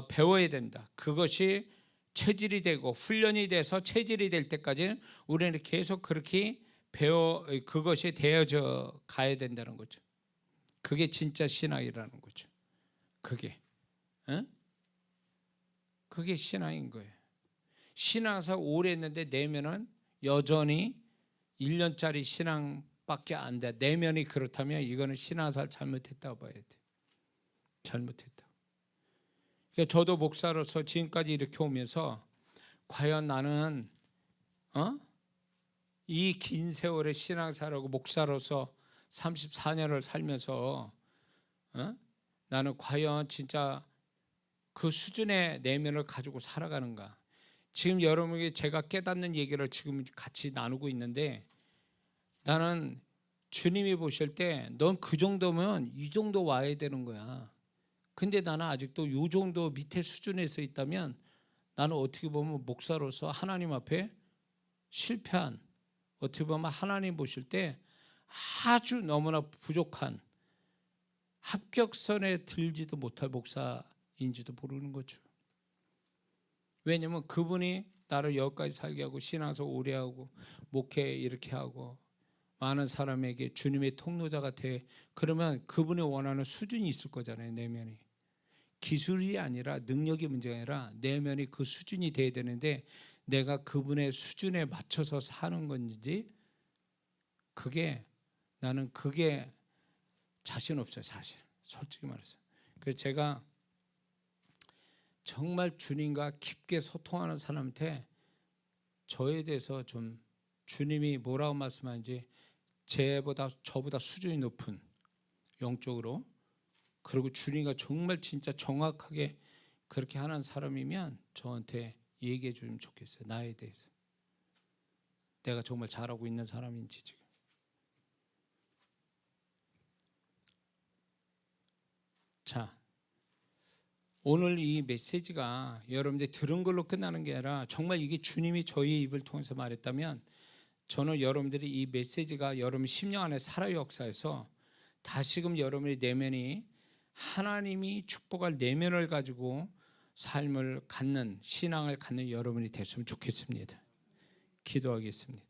배워야 된다. 그것이 체질이 되고 훈련이 돼서 체질이 될 때까지 우리는 계속 그렇게 그것이 되어져 가야 된다는 거죠. 그게 진짜 신앙이라는 거죠. 그게 신앙인 거예요. 신앙사 오래 했는데 내면은 여전히 1년짜리 신앙밖에 안 돼. 내면이 그렇다면 이거는 신앙사를 잘못했다고 봐야 돼. 잘못했다. 그러니까 저도 목사로서 지금까지 이렇게 오면서 과연 나는 이 긴 세월의 신앙생활하고 목사로서 34년을 살면서 나는 과연 진짜 그 수준의 내면을 가지고 살아가는가. 지금 여러분에게 제가 깨닫는 얘기를 지금 같이 나누고 있는데, 나는 주님이 보실 때 넌 그 정도면 이 정도 와야 되는 거야. 근데 나는 아직도 이 정도 밑에 수준에서 있다면 나는 어떻게 보면 목사로서 하나님 앞에 실패한, 어떻게 보면 하나님 보실 때 아주 너무나 부족한, 합격선에 들지도 못할 목사인지도 모르는 거죠. 왜냐면 그분이 나를 여기까지 살게 하고 신앙생활 오래 하고 목회 이렇게 하고 많은 사람에게 주님의 통로자가 돼. 그러면 그분이 원하는 수준이 있을 거잖아요. 내면이 기술이 아니라 능력의 문제가 아니라 내면이 그 수준이 돼야 되는데, 내가 그분의 수준에 맞춰서 사는 건지, 나는 그게 자신 없어요. 사실 솔직히 말해서. 그래서 제가 정말 주님과 깊게 소통하는 사람한테 저에 대해서 좀 주님이 뭐라고 말씀하는지, 저보다 수준이 높은 영적으로, 그리고 주님과 정말 진짜 정확하게 그렇게 하는 사람이면 저한테 얘기해 주면 좋겠어요. 나에 대해서 내가 정말 잘하고 있는 사람인지. 지금 자, 오늘 이 메시지가 여러분들이 들은 걸로 끝나는 게 아니라 정말 이게 주님이 저희 입을 통해서 말했다면, 저는 여러분들이 이 메시지가 여러분 심령 안에 살아 역사에서 다시금 여러분의 내면이 하나님이 축복할 내면을 가지고 삶을 갖는, 신앙을 갖는 여러분이 됐으면 좋겠습니다. 기도하겠습니다.